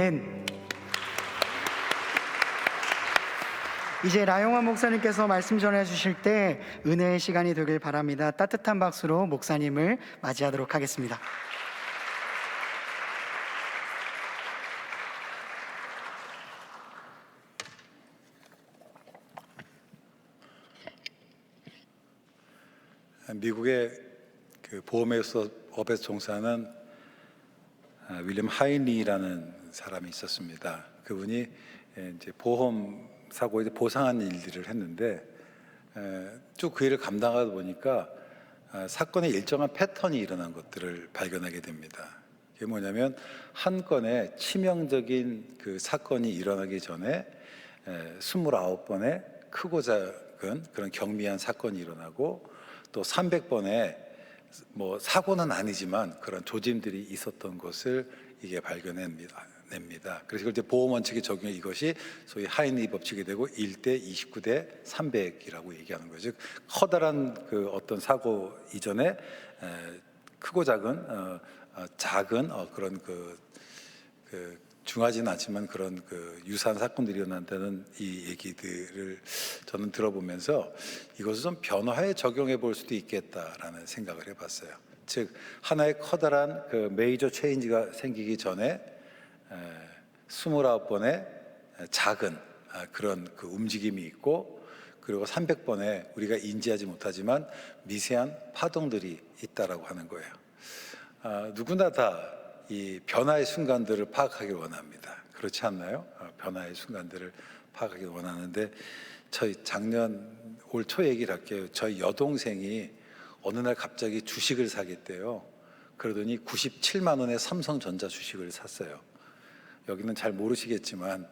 아멘. 이제 라용환 목사님께서 말씀 전해 주실 때 은혜의 시간이 되길 바랍니다. 따뜻한 박수로 목사님을 맞이하도록 하겠습니다. 미국의 그 보험회사 업에서 종사하는 윌리엄 하인리라는 사람이 있었습니다. 그분이 이제 보험 사고에 보상한 일들을 했는데 쭉 그 일을 감당하다 보니까 사건의 일정한 패턴이 일어난 것들을 발견하게 됩니다. 그게 뭐냐면 한 건의 치명적인 그 사건이 일어나기 전에 29번의 크고 작은 그런 경미한 사건이 일어나고 또 300번의 뭐 사고는 아니지만 그런 조짐들이 있었던 것을 이게 발견합니다. 그래서 이제 보험 원칙에 적용해 이것이 소위 하인리 법칙이 되고 1대 29대 300이라고 얘기하는 거죠. 즉 커다란 그 어떤 사고 이전에 크고 작은 그런 그 중하지는 않지만 그런 그 유사한 사건들이 일어난다는 이 얘기들을 저는 들어보면서 이것을 좀 변화에 적용해 볼 수도 있겠다라는 생각을 해봤어요. 즉 하나의 커다란 그 메이저 체인지가 생기기 전에 29번의 작은 그런 그 움직임이 있고 그리고 300번의 우리가 인지하지 못하지만 미세한 파동들이 있다라고 하는 거예요. 누구나 다 이 변화의 순간들을 파악하길 원합니다. 그렇지 않나요? 변화의 순간들을 파악하길 원하는데 저희 작년 올 초 얘기를 할게요. 저희 여동생이 어느 날 갑자기 주식을 사겠대요. 그러더니 97만 원의 삼성전자 주식을 샀어요. 여기는 잘 모르시겠지만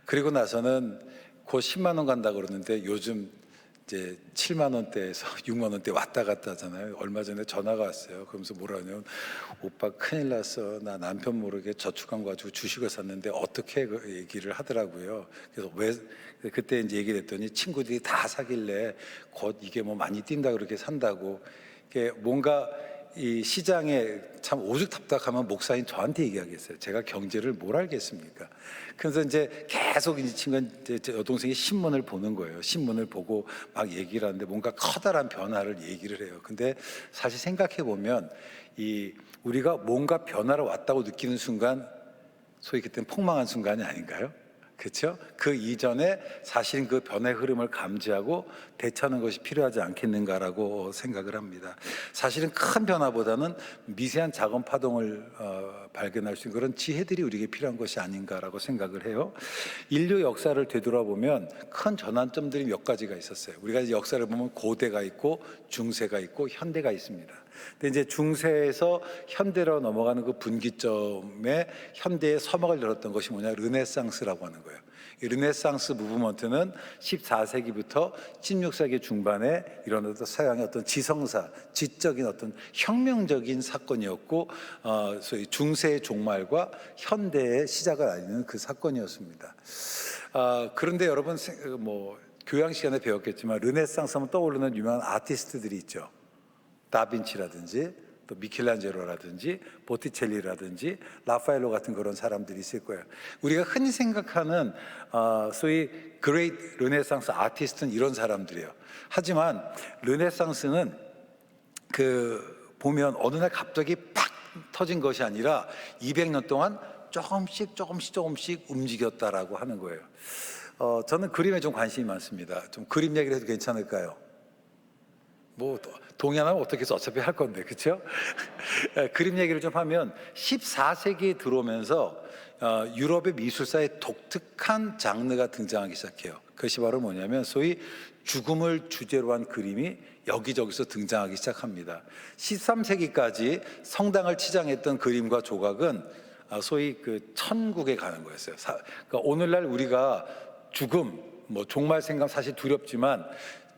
그리고 나서는 곧 10만 원 간다 그러는데 요즘 이제 7만 원대에서 6만 원대 왔다 갔다 하잖아요. 얼마 전에 전화가 왔어요. 그러면서 뭐라 하냐면 오빠 큰일 났어. 나 남편 모르게 저축한 거 가지고 주식을 샀는데 어떻게 그 얘기를 하더라고요. 그래서 왜 그때 이제 얘기를 했더니 친구들이 다 사길래 곧 이게 뭐 많이 뛴다 그렇게 산다고. 이게 뭔가 이 시장에 참 오죽 답답하면 목사님 저한테 얘기하겠어요. 제가 경제를 뭘 알겠습니까? 그래서 이제 계속 이 친구는 제 여동생이 신문을 보는 거예요. 신문을 보고 막 얘기를 하는데 뭔가 커다란 변화를 얘기를 해요. 근데 사실 생각해 보면 이 우리가 뭔가 변화를 왔다고 느끼는 순간 소위 그때는 폭망한 순간이 아닌가요? 그렇죠? 그 이전에 사실은 그 변화의 흐름을 감지하고 대처하는 것이 필요하지 않겠는가라고 생각을 합니다. 사실은 큰 변화보다는 미세한 작은 파동을 발견할 수 있는 그런 지혜들이 우리에게 필요한 것이 아닌가라고 생각을 해요. 인류 역사를 되돌아보면 큰 전환점들이 몇 가지가 있었어요. 우리가 역사를 보면 고대가 있고 중세가 있고 현대가 있습니다. 근데 이제 중세에서 현대로 넘어가는 그 분기점에 현대의 서막을 열었던 것이 뭐냐, 르네상스라고 하는 거예요. 이 르네상스 무브먼트는 14세기부터 16세기 중반에 일어났던 서양의 어떤 지성사, 지적인 어떤 혁명적인 사건이었고, 소위 중세의 종말과 현대의 시작을 알리는 그 사건이었습니다. 그런데 여러분 뭐 교양 시간에 배웠겠지만 르네상스 하면 떠오르는 유명한 아티스트들이 있죠. 다빈치라든지 또 미켈란젤로라든지 보티첼리라든지 라파엘로 같은 그런 사람들이 있을 거예요. 우리가 흔히 생각하는 소위 그레이트 르네상스 아티스트는 이런 사람들이에요. 하지만 르네상스는 그 보면 어느 날 갑자기 팍 터진 것이 아니라 200년 동안 조금씩 움직였다라고 하는 거예요. 저는 그림에 좀 관심이 많습니다. 좀 그림 얘기를 해도 괜찮을까요? 뭐 동의하면 어떻게 해서 어차피 할 건데, 그렇죠? 그림 얘기를 좀 하면 14세기에 들어오면서 유럽의 미술사에 독특한 장르가 등장하기 시작해요. 그것이 바로 뭐냐면 소위 죽음을 주제로 한 그림이 여기저기서 등장하기 시작합니다. 13세기까지 성당을 치장했던 그림과 조각은 소위 그 천국에 가는 거였어요. 그러니까 오늘날 우리가 죽음, 뭐 종말 생각 사실 두렵지만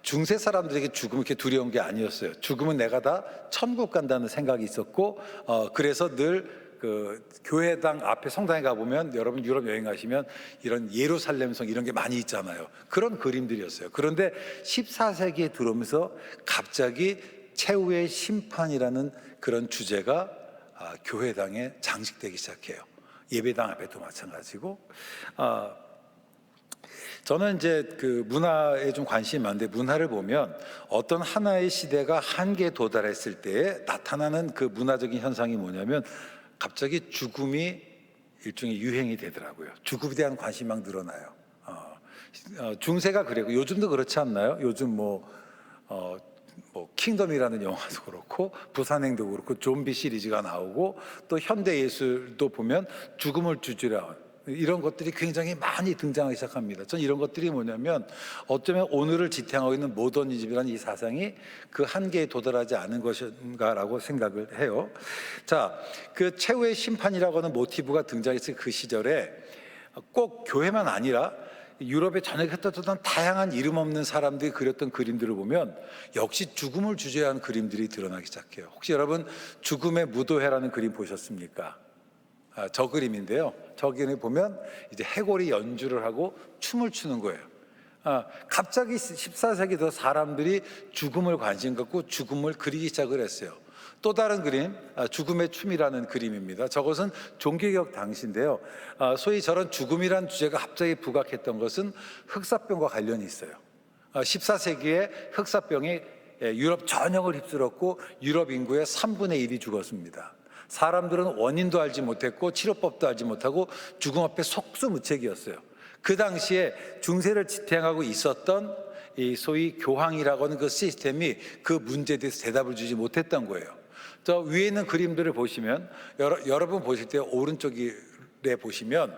중세 사람들에게 죽음이 이렇게 두려운 게 아니었어요. 죽음은 내가 다 천국 간다는 생각이 있었고, 그래서 늘 그 교회당 앞에 성당에 가보면 여러분 유럽 여행 가시면 이런 예루살렘성 이런 게 많이 있잖아요. 그런 그림들이었어요. 그런데 14세기에 들어오면서 갑자기 최후의 심판이라는 그런 주제가 교회당에 장식되기 시작해요. 예배당 앞에도 마찬가지고. 저는 이제 그 문화에 좀 관심이 많은데, 문화를 보면 어떤 하나의 시대가 한계에 도달했을 때에 나타나는 그 문화적인 현상이 뭐냐면 갑자기 죽음이 일종의 유행이 되더라고요. 죽음에 대한 관심이 막 늘어나요. 중세가 그랬고 요즘도 그렇지 않나요? 요즘 뭐 킹덤이라는 영화도 그렇고 부산행도 그렇고 좀비 시리즈가 나오고 또 현대 예술도 보면 죽음을 주제로 한 이런 것들이 굉장히 많이 등장하기 시작합니다. 전 이런 것들이 뭐냐면 어쩌면 오늘을 지탱하고 있는 모더니즘이라는 이 사상이 그 한계에 도달하지 않은 것인가라고 생각을 해요. 자, 그 최후의 심판이라고 하는 모티브가 등장했을 그 시절에 꼭 교회만 아니라 유럽에 전역에 흩어졌던 다양한 이름 없는 사람들이 그렸던 그림들을 보면 역시 죽음을 주제로 한 그림들이 드러나기 시작해요. 혹시 여러분 죽음의 무도회라는 그림 보셨습니까? 저 그림인데요. 저기를 보면 이제 해골이 연주를 하고 춤을 추는 거예요. 갑자기 14세기 들어 사람들이 죽음을 관심 갖고 죽음을 그리기 시작을 했어요. 또 다른 그림, 죽음의 춤이라는 그림입니다. 저것은 종교개혁 당시인데요. 소위 저런 죽음이라는 주제가 갑자기 부각했던 것은 흑사병과 관련이 있어요. 14세기에 흑사병이 유럽 전역을 휩쓸었고 유럽 인구의 3분의 1이 죽었습니다. 사람들은 원인도 알지 못했고 치료법도 알지 못하고 죽음 앞에 속수무책이었어요. 그 당시에 중세를 지탱하고 있었던 이 소위 교황이라고 하는 그 시스템이 그 문제에 대해서 대답을 주지 못했던 거예요. 저 위에 있는 그림들을 보시면 여러분 보실 때 오른쪽에 보시면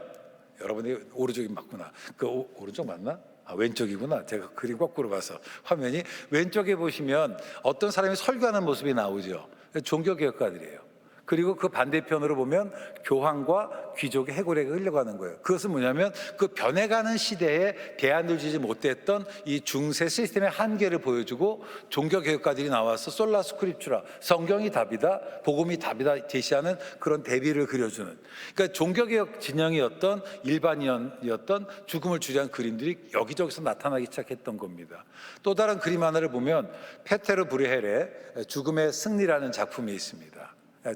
여러분이 오른쪽이 맞구나. 그 오른쪽 맞나? 왼쪽이구나. 제가 그림 거꾸로 봐서 화면이 왼쪽에 보시면 어떤 사람이 설교하는 모습이 나오죠. 종교개혁가들이에요. 그리고 그 반대편으로 보면 교황과 귀족의 해골에게 흘려가는 거예요. 그것은 뭐냐면 그 변해가는 시대에 대안을 주지 못했던 이 중세 시스템의 한계를 보여주고 종교개혁가들이 나와서 솔라 스크립추라, 성경이 답이다, 복음이 답이다 제시하는 그런 대비를 그려주는, 그러니까 종교개혁 진영이었던 일반인이었던 죽음을 주제한 그림들이 여기저기서 나타나기 시작했던 겁니다. 또 다른 그림 하나를 보면 페테르 브레헬의 죽음의 승리라는 작품이 있습니다.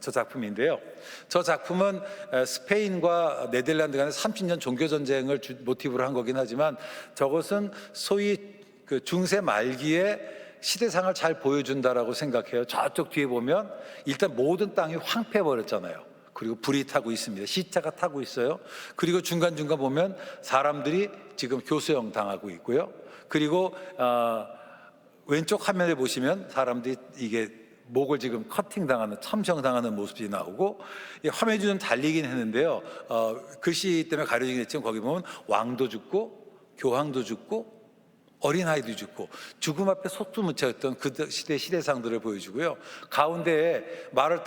저 작품인데요. 저 작품은 스페인과 네덜란드 간의 30년 종교전쟁을 모티브로 한 거긴 하지만 저것은 소위 그 중세 말기에 시대상을 잘 보여준다라고 생각해요. 저쪽 뒤에 보면 일단 모든 땅이 황폐해버렸잖아요. 그리고 불이 타고 있습니다. 시체가 타고 있어요. 그리고 중간중간 보면 사람들이 지금 교수형 당하고 있고요. 그리고 왼쪽 화면에 보시면 사람들이 이게 목을 지금 커팅당하는, 참정당하는 모습이 나오고, 화면이 좀 달리긴 했는데요. 글씨 때문에 가려지긴 했지만 거기 보면 왕도 죽고 교황도 죽고 어린아이도 죽고 죽음 앞에 속수무책했던 그 시대 시대상들을 보여주고요. 가운데에 말을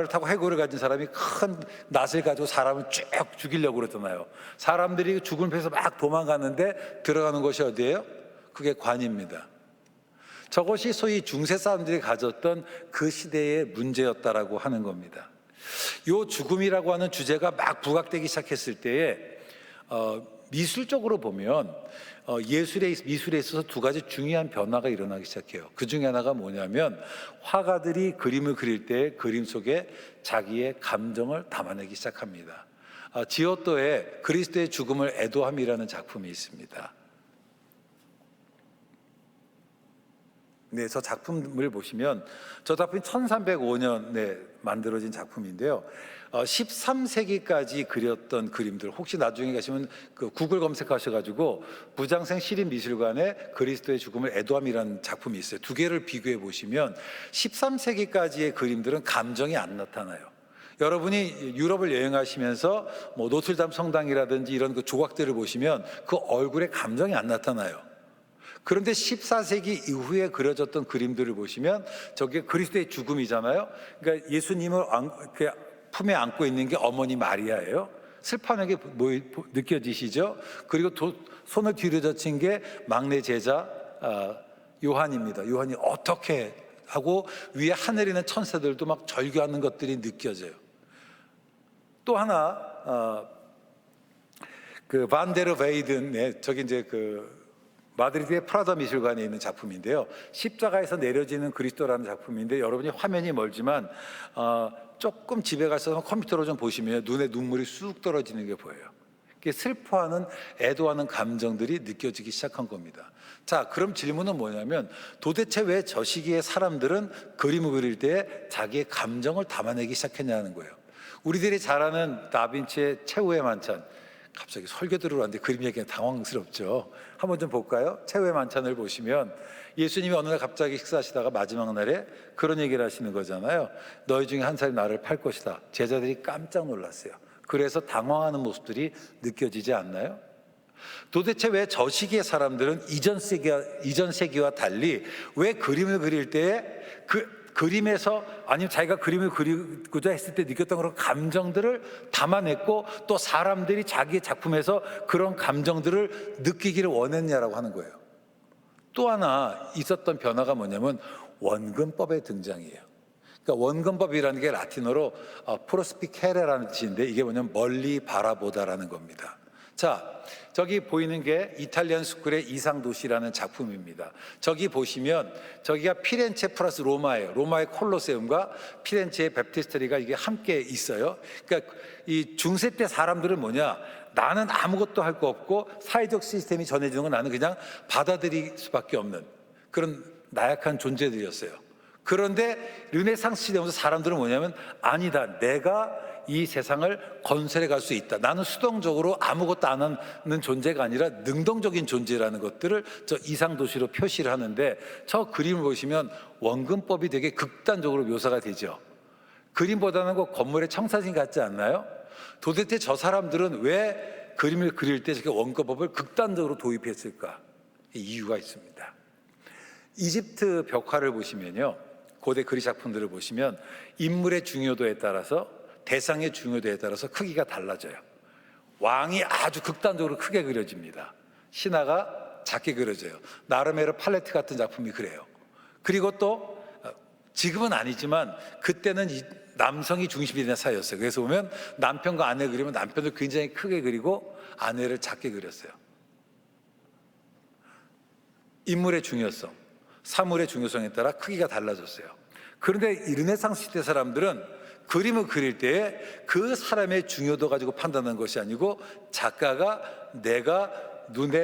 타고 해골을 가진 사람이 큰 낫을 가지고 사람을 쭉 죽이려고 그러잖아요. 사람들이 죽음을 피해서 막 도망가는데 들어가는 곳이 어디예요? 그게 관입니다. 저것이 소위 중세 사람들이 가졌던 그 시대의 문제였다라고 하는 겁니다. 이 죽음이라고 하는 주제가 막 부각되기 시작했을 때에 미술적으로 보면 미술에 있어서 두 가지 중요한 변화가 일어나기 시작해요. 그 중에 하나가 뭐냐면 화가들이 그림을 그릴 때 그림 속에 자기의 감정을 담아내기 시작합니다. 지오토의 그리스도의 죽음을 애도함이라는 작품이 있습니다. 네, 저 작품을 보시면 저 작품이 1305년에 만들어진 작품인데요. 13세기까지 그렸던 그림들, 혹시 나중에 가시면 그 구글 검색하셔가지고 부장생 시립미술관에 그리스도의 죽음을 애도함이라는 작품이 있어요. 두 개를 비교해 보시면 13세기까지의 그림들은 감정이 안 나타나요. 여러분이 유럽을 여행하시면서 뭐 노틀담 성당이라든지 이런 그 조각들을 보시면 그 얼굴에 감정이 안 나타나요. 그런데 14세기 이후에 그려졌던 그림들을 보시면 저게 그리스도의 죽음이잖아요. 그러니까 예수님을 품에 안고 있는 게 어머니 마리아예요. 슬퍼하게 느껴지시죠? 그리고 손을 뒤로 젖힌 게 막내 제자 요한입니다. 요한이 어떻게 하고 위에 하늘에 있는 천사들도 막 절규하는 것들이 느껴져요. 또 하나 그 반데르 베이든의 저기 이제 그 마드리드의 프라다 미술관에 있는 작품인데요. 십자가에서 내려지는 그리스도라는 작품인데 여러분이 화면이 멀지만 조금 집에 가서 컴퓨터로 좀 보시면 눈에 눈물이 쑥 떨어지는 게 보여요. 슬퍼하는, 애도하는 감정들이 느껴지기 시작한 겁니다. 자, 그럼 질문은 뭐냐면 도대체 왜 저 시기에 사람들은 그림을 그릴 때 자기의 감정을 담아내기 시작했냐는 거예요. 우리들이 잘 아는 다빈치의 최후의 만찬, 갑자기 설교 들어왔는데 그림 얘기가 당황스럽죠. 한번 좀 볼까요? 최후의 만찬을 보시면 예수님이 어느 날 갑자기 식사하시다가 마지막 날에 그런 얘기를 하시는 거잖아요. 너희 중에 한 사람이 나를 팔 것이다. 제자들이 깜짝 놀랐어요. 그래서 당황하는 모습들이 느껴지지 않나요? 도대체 왜 저 시기의 사람들은 이전 세기와 달리 왜 그림을 그릴 때 그림에서 아니면 자기가 그림을 그리고자 했을 때 느꼈던 그런 감정들을 담아냈고 또 사람들이 자기의 작품에서 그런 감정들을 느끼기를 원했냐라고 하는 거예요. 또 하나 있었던 변화가 뭐냐면 원근법의 등장이에요. 그러니까 원근법이라는 게 라틴어로 프로스피케레라는 뜻인데 이게 뭐냐면 멀리 바라보다라는 겁니다. 자, 저기 보이는 게 이탈리안 스쿨의 이상도시라는 작품입니다. 저기 보시면 저기가 피렌체 플러스 로마예요. 로마의 콜로세움과 피렌체의 베프티스트리가 이게 함께 있어요. 그러니까 이 중세 때 사람들은 뭐냐? 나는 아무것도 할 거 없고 사회적 시스템이 전해주는 건 나는 그냥 받아들일 수밖에 없는 그런 나약한 존재들이었어요. 그런데 르네상스 시대 오면서 사람들은 뭐냐면 아니다, 내가 이 세상을 건설해 갈 수 있다. 나는 수동적으로 아무것도 안 하는 존재가 아니라 능동적인 존재라는 것들을 저 이상도시로 표시를 하는데 저 그림을 보시면 원근법이 되게 극단적으로 묘사가 되죠. 그림보다는 그 건물의 청사진 같지 않나요? 도대체 저 사람들은 왜 그림을 그릴 때 저렇게 원근법을 극단적으로 도입했을까? 이유가 있습니다. 이집트 벽화를 보시면요, 고대 그리 작품들을 보시면 인물의 중요도에 따라서 대상의 중요도에 따라서 크기가 달라져요. 왕이 아주 극단적으로 크게 그려집니다. 신하가 작게 그려져요. 나르메르 팔레트 같은 작품이 그래요. 그리고 또 지금은 아니지만 그때는 남성이 중심이 되는 사회였어요. 그래서 보면 남편과 아내 그리면 남편을 굉장히 크게 그리고 아내를 작게 그렸어요. 인물의 중요성, 사물의 중요성에 따라 크기가 달라졌어요. 그런데 이 르네상스 시대 사람들은 그림을 그릴 때 그 사람의 중요도 가지고 판단하는 것이 아니고 작가가 내가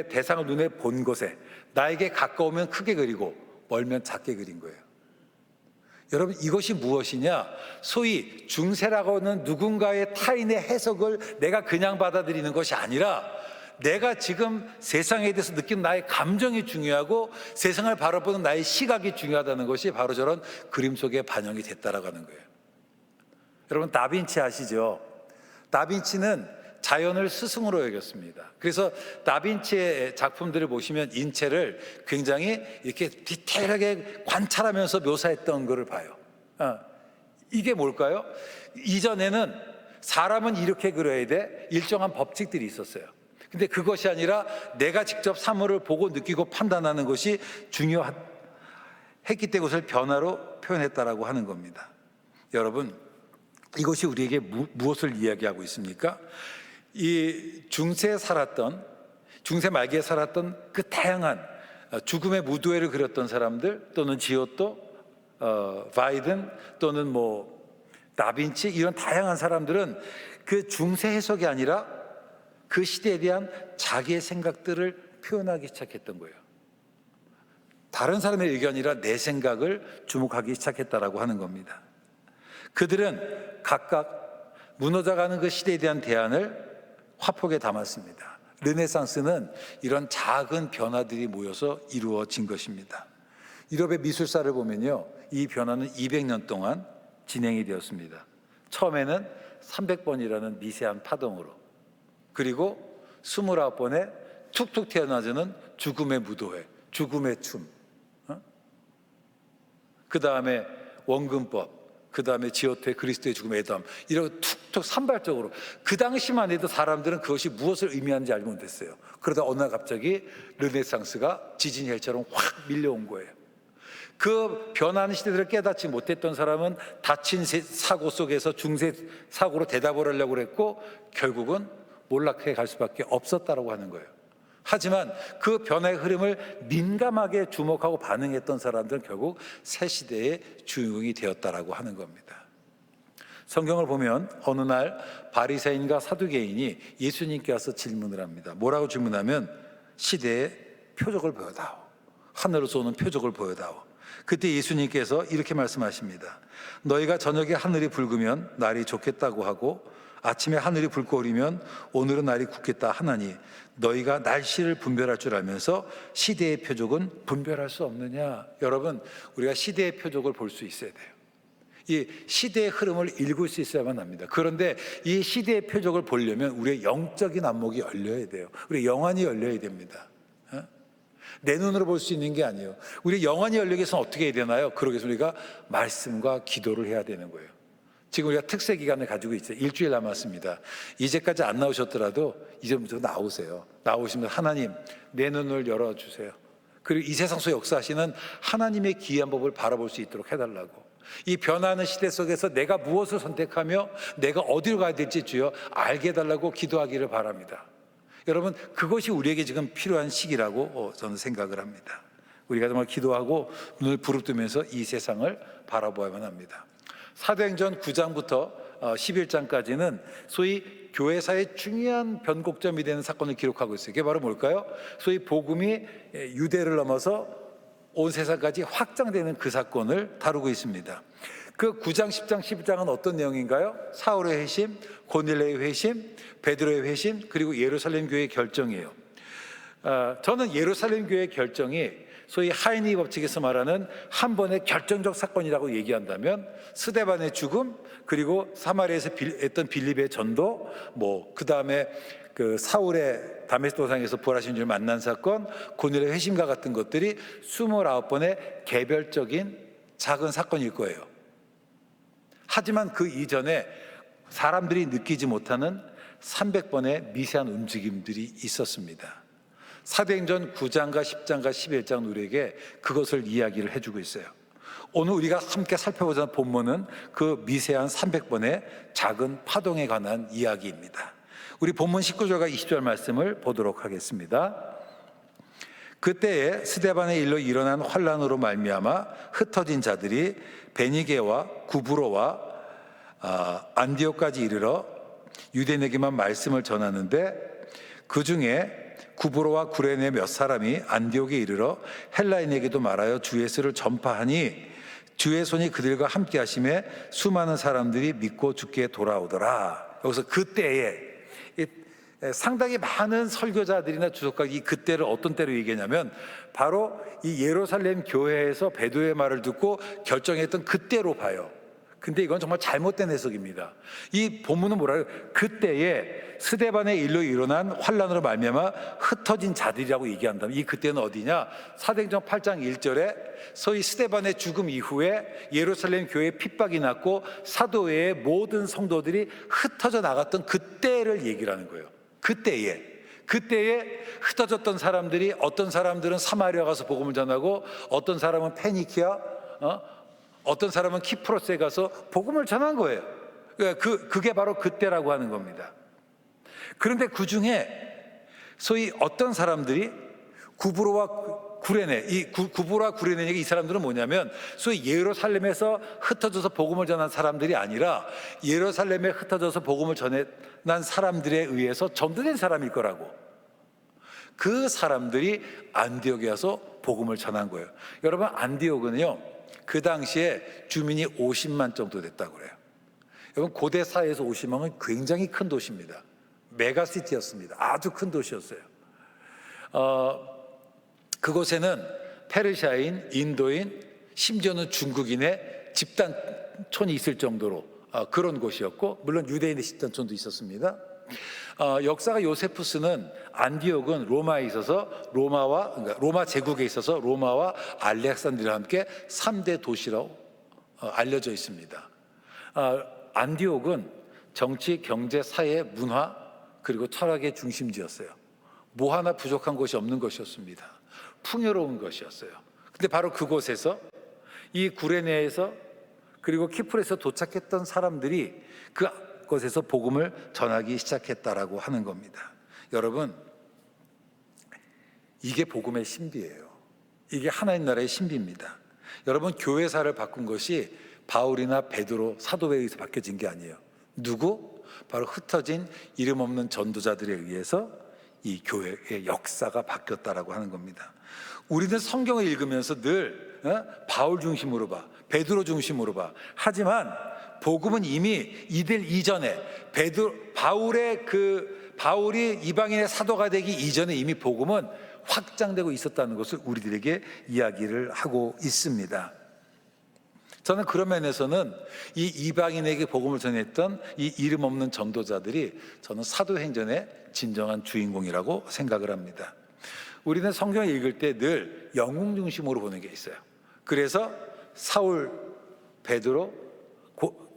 대상을 눈에 본 것에 나에게 가까우면 크게 그리고 멀면 작게 그린 거예요. 여러분, 이것이 무엇이냐? 소위 중세라고 하는 누군가의 타인의 해석을 내가 그냥 받아들이는 것이 아니라 내가 지금 세상에 대해서 느낀 나의 감정이 중요하고 세상을 바라보는 나의 시각이 중요하다는 것이 바로 저런 그림 속에 반영이 됐다라고 하는 거예요. 여러분, 다빈치 아시죠? 다빈치는 자연을 스승으로 여겼습니다. 그래서 다빈치의 작품들을 보시면 인체를 굉장히 이렇게 디테일하게 관찰하면서 묘사했던 것을 봐요. 이게 뭘까요? 이전에는 사람은 이렇게 그려야 돼, 일정한 법칙들이 있었어요. 근데 그것이 아니라 내가 직접 사물을 보고 느끼고 판단하는 것이 중요했기 때문에 그것을 변화로 표현했다라고 하는 겁니다. 여러분, 이것이 우리에게 무엇을 이야기하고 있습니까? 이 중세 말기에 살았던 그 다양한 죽음의 무도회를 그렸던 사람들, 또는 지오토, 바이든, 또는 다빈치, 이런 다양한 사람들은 그 중세 해석이 아니라 그 시대에 대한 자기의 생각들을 표현하기 시작했던 거예요. 다른 사람의 의견이 아니라 내 생각을 주목하기 시작했다라고 하는 겁니다. 그들은 각각 무너져가는 그 시대에 대한 대안을 화폭에 담았습니다. 르네상스는 이런 작은 변화들이 모여서 이루어진 것입니다. 유럽의 미술사를 보면요, 이 변화는 200년 동안 진행이 되었습니다. 처음에는 300번이라는 미세한 파동으로, 그리고 29번의 툭툭 튀어나오는 죽음의 무도회, 죽음의 춤, 그 다음에 원근법, 그 다음에 지오토의 그리스도의 죽음의 애담, 이런 툭툭 산발적으로 그 당시만 해도 사람들은 그것이 무엇을 의미하는지 알지 못했어요. 그러다 어느 날 갑자기 르네상스가 지진혈처럼 확 밀려온 거예요. 그 변하는 시대들을 깨닫지 못했던 사람은 닫힌 사고 속에서 중세 사고로 대답을 하려고 했고 결국은 몰락해 갈 수밖에 없었다라고 하는 거예요. 하지만 그 변화의 흐름을 민감하게 주목하고 반응했던 사람들은 결국 새 시대의 주인공이 되었다라고 하는 겁니다. 성경을 보면 어느 날 바리새인과 사두개인이 예수님께 와서 질문을 합니다. 뭐라고 질문하면 시대의 표적을 보여다오. 하늘에서 오는 표적을 보여다오. 그때 예수님께서 이렇게 말씀하십니다. 너희가 저녁에 하늘이 붉으면 날이 좋겠다고 하고 아침에 하늘이 붉고 흐리면 오늘은 날이 굳겠다 하나니 너희가 날씨를 분별할 줄 알면서 시대의 표적은 분별할 수 없느냐. 여러분, 우리가 시대의 표적을 볼 수 있어야 돼요. 이 시대의 흐름을 읽을 수 있어야만 합니다. 그런데 이 시대의 표적을 보려면 우리의 영적인 안목이 열려야 돼요. 우리의 영안이 열려야 됩니다. 내 눈으로 볼 수 있는 게 아니에요. 우리 영안이 열리기 위해서는 어떻게 해야 되나요? 그러기 위해서 우리가 말씀과 기도를 해야 되는 거예요. 지금 우리가 특세 기간을 가지고 있어요. 일주일 남았습니다. 이제까지 안 나오셨더라도 이제부터 나오세요. 나오시면 하나님 내 눈을 열어주세요. 그리고 이 세상 속 역사하시는 하나님의 기이한 법을 바라볼 수 있도록 해달라고. 이 변화하는 시대 속에서 내가 무엇을 선택하며 내가 어디로 가야 될지 주여 알게 해달라고 기도하기를 바랍니다. 여러분, 그것이 우리에게 지금 필요한 시기라고 저는 생각을 합니다. 우리가 정말 기도하고 눈을 부릅뜨면서 이 세상을 바라보아야만 합니다. 사도행전 9장부터 11장까지는 소위 교회사의 중요한 변곡점이 되는 사건을 기록하고 있어요. 그게 바로 뭘까요? 소위 복음이 유대를 넘어서 온 세상까지 확장되는 그 사건을 다루고 있습니다. 그 9장, 10장, 11장은 어떤 내용인가요? 사울의 회심, 고넬레의 회심, 베드로의 회심, 그리고 예루살렘 교회의 결정이에요. 저는 예루살렘 교회의 결정이 소위 하이니 법칙에서 말하는 한 번의 결정적 사건이라고 얘기한다면 스데반의 죽음, 그리고 사마리아에서 했던 빌립의 전도, 그 다음에 그 사울의 다메스크 도상에서 부활하신 주를 만난 사건, 고넬의 회심과 같은 것들이 29번의 개별적인 작은 사건일 거예요. 하지만 그 이전에 사람들이 느끼지 못하는 300번의 미세한 움직임들이 있었습니다. 사도행전 9장과 10장과 11장 우리에게 그것을 이야기를 해주고 있어요. 오늘 우리가 함께 살펴보자 본문은 그 미세한 300번의 작은 파동에 관한 이야기입니다. 우리 본문 19절과 20절 말씀을 보도록 하겠습니다. 그때에 스데반의 일로 일어난 환란으로 말미암아 흩어진 자들이 베니게와 구브로와 안디옥까지 이르러 유대인에게만 말씀을 전하는데 그 중에 구브로와 구레네 몇 사람이 안디옥에 이르러 헬라인에게도 말하여 주 예수를 전파하니 주의 손이 그들과 함께 하심에 수많은 사람들이 믿고 주께 돌아오더라. 여기서 그때에 상당히 많은 설교자들이나 주석가들이 그때를 어떤 때로 얘기하냐면 바로 이 예루살렘 교회에서 베드로의 말을 듣고 결정했던 그때로 봐요. 근데 이건 정말 잘못된 해석입니다. 이 본문은 뭐라고요? 그때에 스데반의 일로 일어난 환란으로 말미암아 흩어진 자들이라고 얘기한다면 이 그때는 어디냐? 사도행전 8장 1절에 소위 스데반의 죽음 이후에 예루살렘 교회에 핍박이 났고 사도회의 모든 성도들이 흩어져 나갔던 그때를 얘기를 하는 거예요. 그때에 흩어졌던 사람들이 어떤 사람들은 사마리아 가서 복음을 전하고 어떤 사람은 페니키아, 어떤 사람은 키프로스에 가서 복음을 전한 거예요. 그게 바로 그때라고 하는 겁니다. 그런데 그 중에 소위 어떤 사람들이 구브로와 구레네, 이 구브로와 구레네에게 이 사람들은 뭐냐면 소위 예루살렘에서 흩어져서 복음을 전한 사람들이 아니라 예루살렘에 흩어져서 복음을 전한 사람들에 의해서 전도된 사람일 거라고. 그 사람들이 안디옥에 와서 복음을 전한 거예요. 여러분, 안디옥은요 그 당시에 주민이 50만 정도 됐다고 그래요. 여러분, 고대 사회에서 50만은 굉장히 큰 도시입니다. 메가시티였습니다. 아주 큰 도시였어요. 그곳에는 페르시아인, 인도인, 심지어는 중국인의 집단촌이 있을 정도로 그런 곳이었고, 물론 유대인의 집단촌도 있었습니다. 역사가 요세푸스는 안디옥은 로마에 있어서 로마 제국에 있어서 로마와 알렉산드리아와 함께 3대 도시로 알려져 있습니다. 안디옥은 정치, 경제, 사회, 문화 그리고 철학의 중심지였어요. 뭐 하나 부족한 곳이 없는 것이었습니다. 풍요로운 것이었어요. 근데 바로 그곳에서 이 구레네에서 그리고 키프로에서 도착했던 사람들이 그곳에서 복음을 전하기 시작했다라고 하는 겁니다. 여러분, 이게 복음의 신비예요. 이게 하나님 나라의 신비입니다. 여러분, 교회사를 바꾼 것이 바울이나 베드로, 사도에 의해서 바뀌어진 게 아니에요. 누구? 바로 흩어진 이름 없는 전도자들에 의해서 이 교회의 역사가 바뀌었다라고 하는 겁니다. 우리는 성경을 읽으면서 늘 바울 중심으로 봐, 베드로 중심으로 봐. 하지만 복음은 이미 이들 이전에 바울이 이방인의 사도가 되기 이전에 이미 복음은 확장되고 있었다는 것을 우리들에게 이야기를 하고 있습니다. 저는 그런 면에서는 이 이방인에게 복음을 전했던 이 이름 없는 전도자들이 저는 사도행전의 진정한 주인공이라고 생각을 합니다. 우리는 성경을 읽을 때 늘 영웅 중심으로 보는 게 있어요. 그래서 사울, 베드로,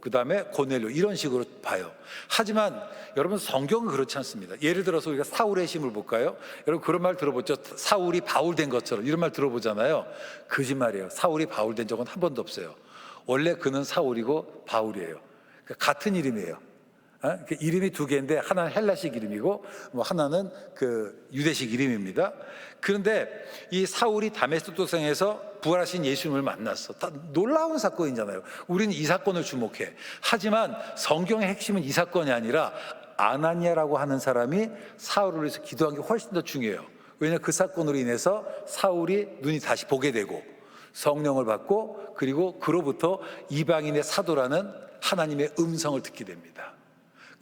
그 다음에 고넬료 이런 식으로 봐요. 하지만 여러분 성경은 그렇지 않습니다. 예를 들어서 우리가 사울의 힘을 볼까요? 여러분 그런 말 들어보죠. 사울이 바울 된 것처럼 이런 말 들어보잖아요. 거짓말이에요. 사울이 바울 된 적은 한 번도 없어요. 원래 그는 사울이고 바울이에요. 같은 이름이에요. 이름이 두 개인데 하나는 헬라식 이름이고 하나는 그 유대식 이름입니다. 그런데 이 사울이 다메섹 도성에서 부활하신 예수님을 만났어. 다 놀라운 사건이잖아요. 우리는 이 사건을 주목해. 하지만 성경의 핵심은 이 사건이 아니라 아나니아라고 하는 사람이 사울을 위해서 기도한 게 훨씬 더 중요해요. 왜냐하면 그 사건으로 인해서 사울이 눈이 다시 보게 되고 성령을 받고 그리고 그로부터 이방인의 사도라는 하나님의 음성을 듣게 됩니다.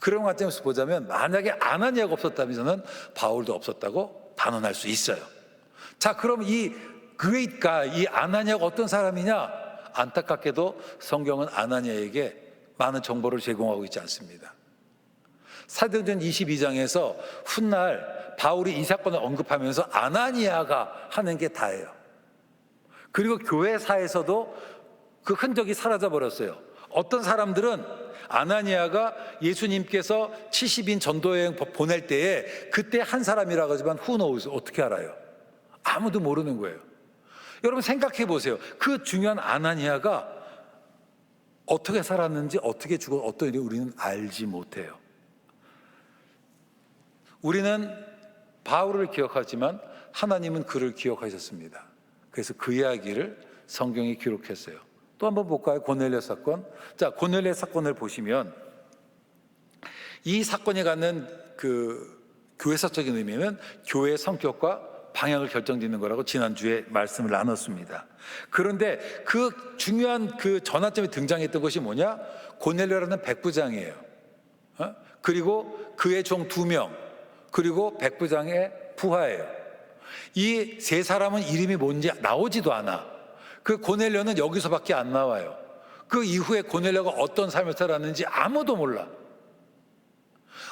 그런 관점에서 보자면 만약에 아나니아가 없었다면 저는 바울도 없었다고 단언할 수 있어요. 자, 그럼 이 아나니아가 어떤 사람이냐? 안타깝게도 성경은 아나니아에게 많은 정보를 제공하고 있지 않습니다. 사도행전 22장에서 훗날 바울이 이 사건을 언급하면서 아나니아가 하는 게 다예요. 그리고 교회사에서도 그 흔적이 사라져 버렸어요. 어떤 사람들은 아나니아가 예수님께서 70인 전도여행 보낼 때에 그때 한 사람이라고 하지만 who knows, 어떻게 알아요? 아무도 모르는 거예요. 여러분 생각해 보세요. 그 중요한 아나니아가 어떻게 살았는지, 어떻게 죽어, 어떤 일이 우리는 알지 못해요. 우리는 바울을 기억하지만 하나님은 그를 기억하셨습니다. 그래서 그 이야기를 성경에 기록했어요. 또 한번 볼까요? 고넬료 사건. 자, 고넬료 사건을 보시면 이 사건이 갖는 그 교회사적인 의미는 교회의 성격과 방향을 결정짓는 거라고 지난주에 말씀을 나눴습니다. 그런데 그 중요한 그 전환점이 등장했던 것이 뭐냐? 고넬료라는 백부장이에요. 그리고 그의 종 2명, 그리고 백부장의 부하예요. 이 세 사람은 이름이 뭔지 나오지도 않아. 그 고넬료는 여기서밖에 안 나와요. 그 이후에 고넬료가 어떤 삶을 살았는지 아무도 몰라.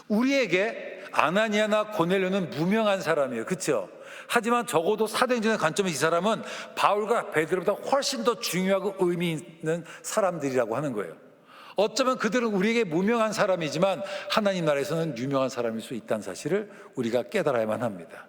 우리에게 아나니아나 고넬료는 무명한 사람이에요. 그렇죠? 하지만 적어도 사도행전의 관점에서 이 사람은 바울과 베드로보다 훨씬 더 중요하고 의미 있는 사람들이라고 하는 거예요. 어쩌면 그들은 우리에게 무명한 사람이지만 하나님 나라에서는 유명한 사람일 수 있다는 사실을 우리가 깨달아야만 합니다.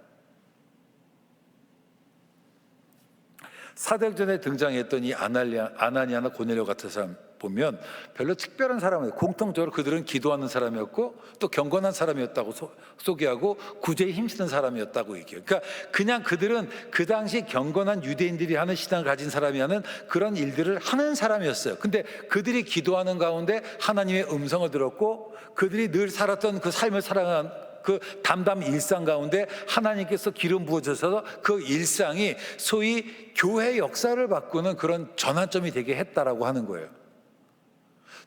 사도행전에 등장했던 이 아나니아나 고넬료 같은 사람 보면 별로 특별한 사람은 공통적으로 그들은 기도하는 사람이었고 또 경건한 사람이었다고 소개하고 구제에 힘쓰는 사람이었다고 얘기해요. 그러니까 그냥 그들은 그 당시 경건한 유대인들이 하는 신앙을 가진 사람이 하는 그런 일들을 하는 사람이었어요. 근데 그들이 기도하는 가운데 하나님의 음성을 들었고 그들이 늘 살았던 그 삶을 살아가는 그 담담 일상 가운데 하나님께서 기름 부어주셔서 그 일상이 소위 교회 역사를 바꾸는 그런 전환점이 되게 했다라고 하는 거예요.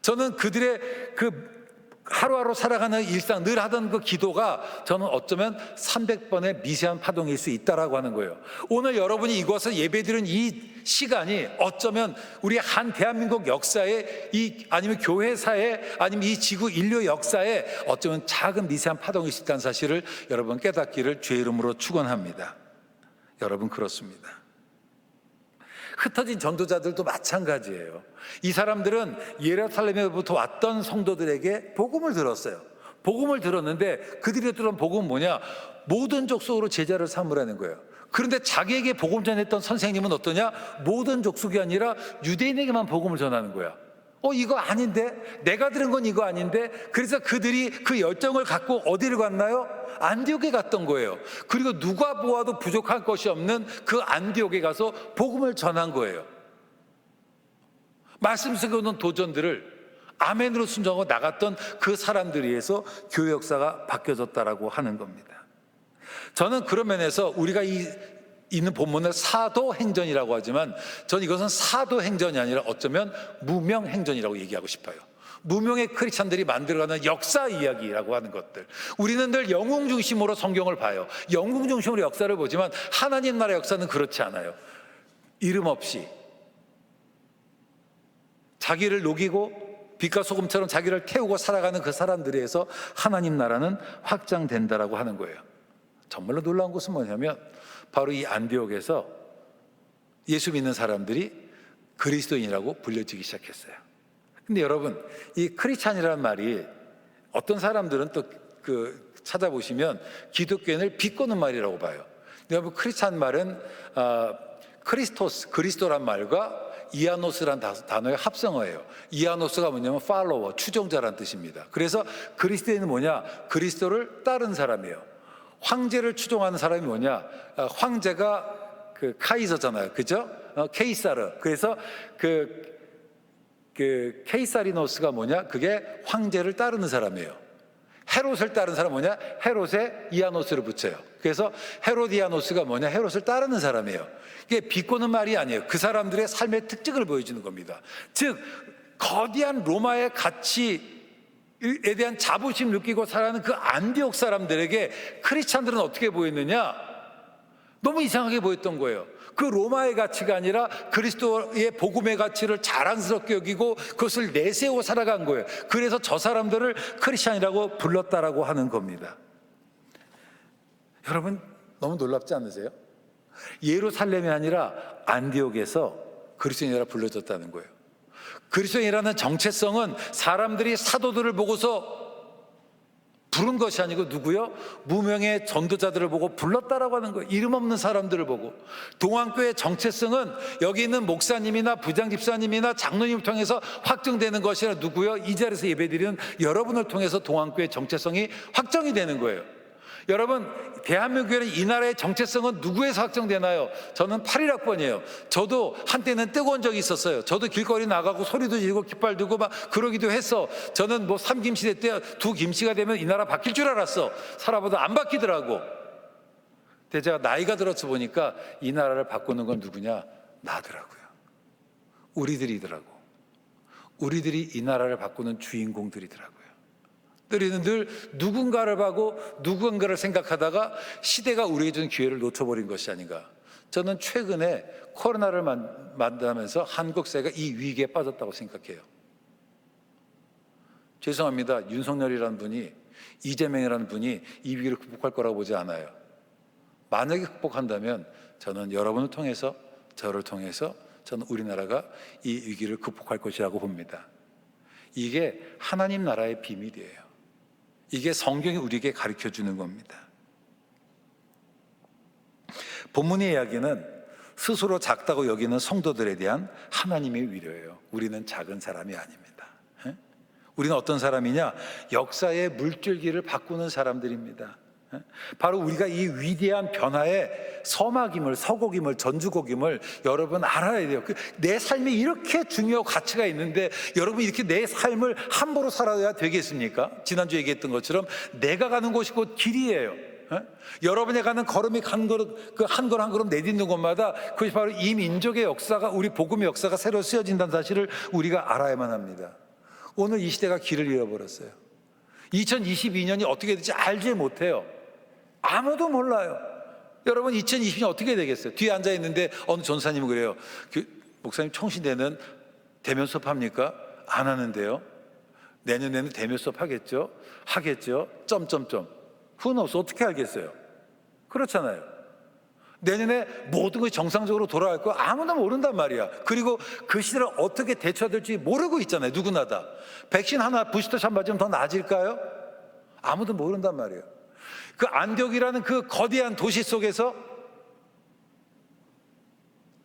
저는 그들의 그 하루하루 살아가는 일상 늘 하던 그 기도가 저는 어쩌면 300번의 미세한 파동일 수 있다라고 하는 거예요. 오늘 여러분이 이곳에서 예배드리는 이 시간이 어쩌면 우리 한 대한민국 역사에 아니면 교회사에 아니면 이 지구 인류 역사에 어쩌면 작은 미세한 파동일 수 있다는 사실을 여러분 깨닫기를 주의 이름으로 축원합니다. 여러분 그렇습니다. 흩어진 전도자들도 마찬가지예요. 이 사람들은 예루살렘에부터 왔던 성도들에게 복음을 들었어요. 복음을 들었는데 그들이 들은 복음은 뭐냐? 모든 족속으로 제자를 삼으라는 거예요. 그런데 자기에게 복음 전했던 선생님은 어떠냐? 모든 족속이 아니라 유대인에게만 복음을 전하는 거야. 이거 아닌데? 내가 들은 건 이거 아닌데? 그래서 그들이 그 열정을 갖고 어디를 갔나요? 안디옥에 갔던 거예요. 그리고 누가 보아도 부족한 것이 없는 그 안디옥에 가서 복음을 전한 거예요. 말씀 속에 오는 도전들을 아멘으로 순종하고 나갔던 그 사람들에 의해서 교회 역사가 바뀌어졌다라고 하는 겁니다. 저는 그런 면에서 우리가 있는 본문을 사도행전이라고 하지만 저는 이것은 사도행전이 아니라 어쩌면 무명행전이라고 얘기하고 싶어요. 무명의 크리스찬들이 만들어가는 역사 이야기라고 하는 것들. 우리는 늘 영웅 중심으로 성경을 봐요. 영웅 중심으로 역사를 보지만 하나님 나라 역사는 그렇지 않아요. 이름 없이 자기를 녹이고 빛과 소금처럼 자기를 태우고 살아가는 그 사람들에 의해서 하나님 나라는 확장된다라고 하는 거예요. 정말로 놀라운 것은 뭐냐면 바로 이 안디옥에서 예수 믿는 사람들이 그리스도인이라고 불려지기 시작했어요. 근데 여러분, 이 크리스찬이라는 말이 어떤 사람들은 또 찾아보시면 기독교인을 비꼬는 말이라고 봐요. 여러분, 크리스찬 말은 크리스토스, 그리스도란 말과 이아노스란 단어의 합성어예요. 이아노스가 뭐냐면 팔로워, 추종자란 뜻입니다. 그래서 그리스도인은 뭐냐? 그리스도를 따른 사람이에요. 황제를 추종하는 사람이 뭐냐? 황제가 카이서잖아요. 그죠? 케이사르. 그래서 케이사리노스가 뭐냐? 그게 황제를 따르는 사람이에요. 헤롯을 따르는 사람 뭐냐? 헤롯에 이아노스를 붙여요. 그래서 헤로디아노스가 뭐냐? 헤롯을 따르는 사람이에요. 이게 비꼬는 말이 아니에요. 그 사람들의 삶의 특징을 보여주는 겁니다. 즉 거대한 로마의 가치에 대한 자부심 느끼고 살아가는 그 안디옥 사람들에게 크리스찬들은 어떻게 보였느냐? 너무 이상하게 보였던 거예요. 그 로마의 가치가 아니라 그리스도의 복음의 가치를 자랑스럽게 여기고 그것을 내세우고 살아간 거예요. 그래서 저 사람들을 크리스찬이라고 불렀다라고 하는 겁니다. 여러분, 너무 놀랍지 않으세요? 예루살렘이 아니라 안디옥에서 그리스도인이라 불러졌다는 거예요. 그리스도인이라는 정체성은 사람들이 사도들을 보고서 부른 것이 아니고 누구요? 무명의 전도자들을 보고 불렀다라고 하는 거예요. 이름 없는 사람들을 보고. 동안교회의 정체성은 여기 있는 목사님이나 부장집사님이나 장로님을 통해서 확정되는 것이 아니라 누구요? 이 자리에서 예배드리는 여러분을 통해서 동안교회의 정체성이 확정이 되는 거예요. 여러분, 대한민국의 이 나라의 정체성은 누구에서 확정되나요? 저는 81학번이에요. 저도 한때는 뜨거운 적이 있었어요. 저도 길거리 나가고 소리도 지르고 깃발 들고 막 그러기도 했어. 저는 뭐 3김시대 때 2김씨가 되면 이 나라 바뀔 줄 알았어. 살아보다 안 바뀌더라고. 근데 제가 나이가 들어서 보니까 이 나라를 바꾸는 건 누구냐? 나더라고요. 우리들이더라고. 우리들이 이 나라를 바꾸는 주인공들이더라고요. 우리는 늘 누군가를 보고 누군가를 생각하다가 시대가 우리에게 준 기회를 놓쳐버린 것이 아닌가. 저는 최근에 코로나를 만나면서 한국 사회가 이 위기에 빠졌다고 생각해요. 죄송합니다. 윤석열이라는 분이, 이재명이라는 분이 이 위기를 극복할 거라고 보지 않아요. 만약에 극복한다면 저는 여러분을 통해서, 저를 통해서 저는 우리나라가 이 위기를 극복할 것이라고 봅니다. 이게 하나님 나라의 비밀이에요. 이게 성경이 우리에게 가르쳐주는 겁니다. 본문의 이야기는 스스로 작다고 여기는 성도들에 대한 하나님의 위로예요. 우리는 작은 사람이 아닙니다. 우리는 어떤 사람이냐? 역사의 물줄기를 바꾸는 사람들입니다. 바로 우리가 이 위대한 변화의 서막임을, 서곡임을, 전주곡임을 여러분 알아야 돼요. 내 삶에 이렇게 중요한 가치가 있는데 여러분 이렇게 내 삶을 함부로 살아야 되겠습니까? 지난주에 얘기했던 것처럼 내가 가는 곳이 곧 길이에요. 여러분이 가는 걸음이 한 걸음 한 걸음 내딛는 곳마다 그것이 바로 이 민족의 역사가, 우리 복음의 역사가 새로 쓰여진다는 사실을 우리가 알아야만 합니다. 오늘 이 시대가 길을 잃어버렸어요. 2022년이 어떻게 될지 알지 못해요. 아무도 몰라요. 여러분 2020년 어떻게 되겠어요? 뒤에 앉아있는데 어느 전사님은 그래요. 목사님 총신대는 대면 수업 합니까? 안 하는데요. 내년에는 대면 수업 하겠죠? 하겠죠? 점점점. Who knows? 어떻게 알겠어요? 그렇잖아요. 내년에 모든 것이 정상적으로 돌아갈 거 아무도 모른단 말이야. 그리고 그 시대를 어떻게 대처해야 될지 모르고 있잖아요. 누구나 다. 백신 하나 부스터샷 맞으면 더 나아질까요? 아무도 모른단 말이에요. 그 안디옥이라는 그 거대한 도시 속에서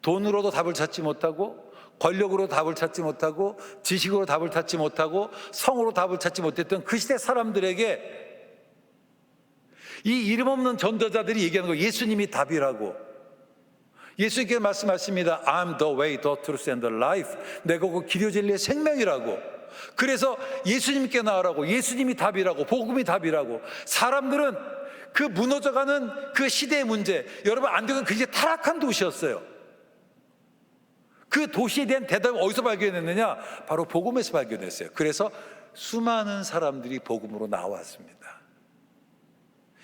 돈으로도 답을 찾지 못하고, 권력으로 답을 찾지 못하고, 지식으로 답을 찾지 못하고, 성으로 답을 찾지 못했던 그 시대 사람들에게 이 이름 없는 전도자들이 얘기하는 거예요. 예수님이 답이라고. 예수님께서 말씀하십니다. I'm the way, the truth and the life. 내가 그 길이요 진리의 생명이라고. 그래서 예수님께 나으라고. 예수님이 답이라고. 복음이 답이라고. 사람들은 그 무너져가는 그 시대의 문제, 여러분 안디옥은 굉장히 타락한 도시였어요. 그 도시에 대한 대답을 어디서 발견했느냐? 바로 복음에서 발견했어요. 그래서 수많은 사람들이 복음으로 나왔습니다.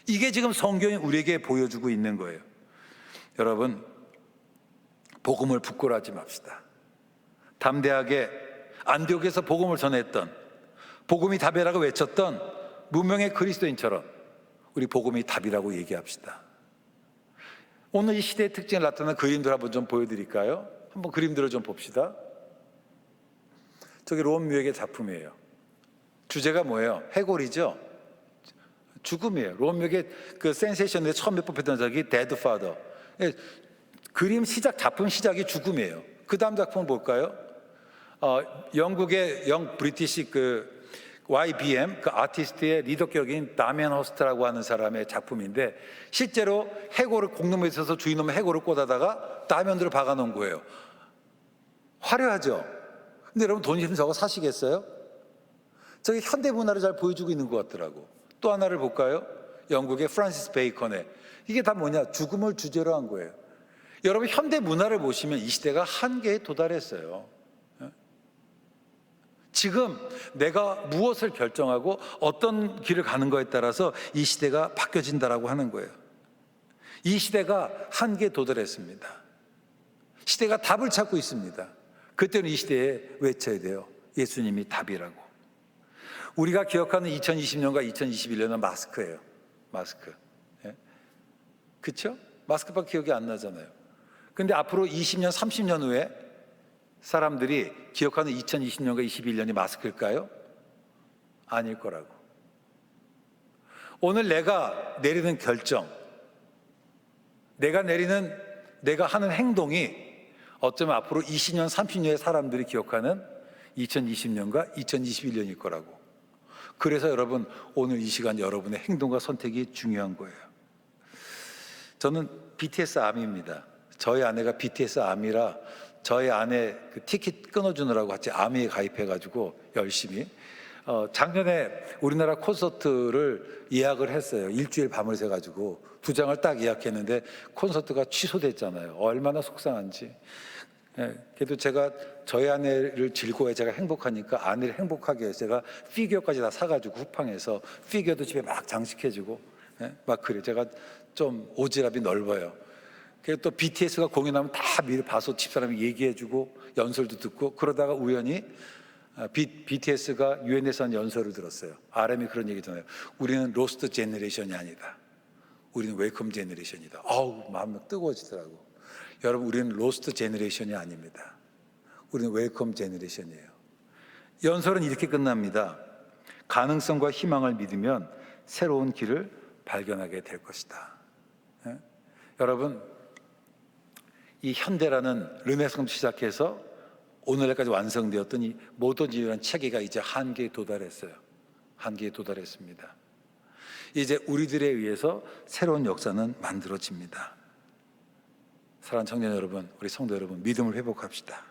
이게 지금 성경이 우리에게 보여주고 있는 거예요. 여러분, 복음을 부끄러워하지 맙시다. 담대하게 안디옥에서 복음을 전했던, 복음이 답이라고 외쳤던 무명의 그리스도인처럼 우리 복음이 답이라고 얘기합시다. 오늘 이 시대의 특징을 나타내는 그림들 한번 좀 보여드릴까요? 한번 그림들을 좀 봅시다. 저기 롬 뮤엑의 작품이에요. 주제가 뭐예요? 해골이죠? 죽음이에요. 롬 뮤엑의 그 센세이션에 처음 뽑혔던 적이 데드 파더. 그림 시작, 작품 시작이 죽음이에요. 그 다음 작품은 뭘까요? 영국의 영 브리티시 그 YBM 그 아티스트의 리더격인 다미안 허스트라고 하는 사람의 작품인데, 실제로 해골을 공룡에 있어서 주인놈의 해골을 꽂아다가 다면들을 박아놓은 거예요. 화려하죠? 근데 여러분 돈 있으면 저거 사시겠어요? 저게 현대 문화를 잘 보여주고 있는 것 같더라고. 또 하나를 볼까요? 영국의 프란시스 베이컨의, 이게 다 뭐냐? 죽음을 주제로 한 거예요. 여러분 현대 문화를 보시면 이 시대가 한계에 도달했어요. 지금 내가 무엇을 결정하고 어떤 길을 가는 거에 따라서 이 시대가 바뀌어진다라고 하는 거예요. 이 시대가 한계에 도달했습니다. 시대가 답을 찾고 있습니다. 그때는 이 시대에 외쳐야 돼요. 예수님이 답이라고. 우리가 기억하는 2020년과 2021년은 마스크예요. 마스크. 그렇죠? 마스크밖에 기억이 안 나잖아요. 근데 앞으로 20년, 30년 후에 사람들이 기억하는 2020년과 21년이 마스크일까요? 아닐 거라고. 오늘 내가 내리는 결정, 내가 하는 행동이 어쩌면 앞으로 20년, 30년의 사람들이 기억하는 2020년과 2021년일 거라고. 그래서 여러분, 오늘 이 시간 여러분의 행동과 선택이 중요한 거예요. 저는 BTS 아미입니다. 저희 아내가 BTS 아미라 저희 아내 그 티켓 끊어주느라고 같이 아미에 가입해가지고 열심히 작년에 우리나라 콘서트를 예약을 했어요. 일주일 밤을 새가지고 2장을 딱 예약했는데 콘서트가 취소됐잖아요. 얼마나 속상한지. 그래도 제가 저희 아내를 즐거워해 제가 행복하니까 아내를 행복하게 해서 제가 피규어까지 다 사가지고 후팡에서 피규어도 집에 막 장식해주고 막 그래. 제가 좀 오지랖이 넓어요. 그래서 또 BTS가 공연하면 다 미리 봐서 집사람이 얘기해주고 연설도 듣고, 그러다가 우연히 BTS가 유엔에서 한 연설을 들었어요. RM이 그런 얘기잖아요. 우리는 로스트 제너레이션이 아니다. 우리는 웰컴 제너레이션이다. 아우, 마음이 뜨거워지더라고. 여러분, 우리는 로스트 제너레이션이 아닙니다. 우리는 웰컴 제너레이션이에요. 연설은 이렇게 끝납니다. 가능성과 희망을 믿으면 새로운 길을 발견하게 될 것이다. 여러분, 이 현대라는 르네상스 시작해서 오늘날까지 완성되었던 이 모던 인류라는 체계가 이제 한계에 도달했어요. 한계에 도달했습니다. 이제 우리들에 의해서 새로운 역사는 만들어집니다. 사랑하는 청년 여러분, 우리 성도 여러분, 믿음을 회복합시다.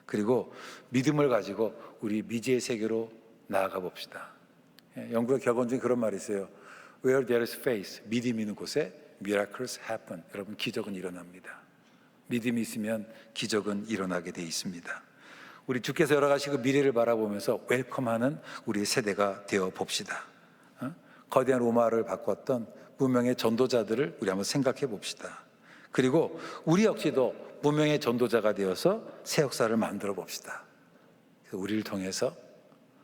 그리고 믿음을 가지고 우리 미지의 세계로 나아가 봅시다. 영국의 격언 중에 그런 말이 있어요. Where there is faith, 믿음이 있는 곳에 miracles happen. 여러분, 기적은 일어납니다. 믿음이 있으면 기적은 일어나게 돼 있습니다. 우리 주께서 열어가신 그 미래를 바라보면서 웰컴하는 우리 세대가 되어 봅시다. 거대한 로마를 바꿨던 무명의 전도자들을 우리 한번 생각해 봅시다. 그리고 우리 역시도 무명의 전도자가 되어서 새 역사를 만들어 봅시다. 우리를 통해서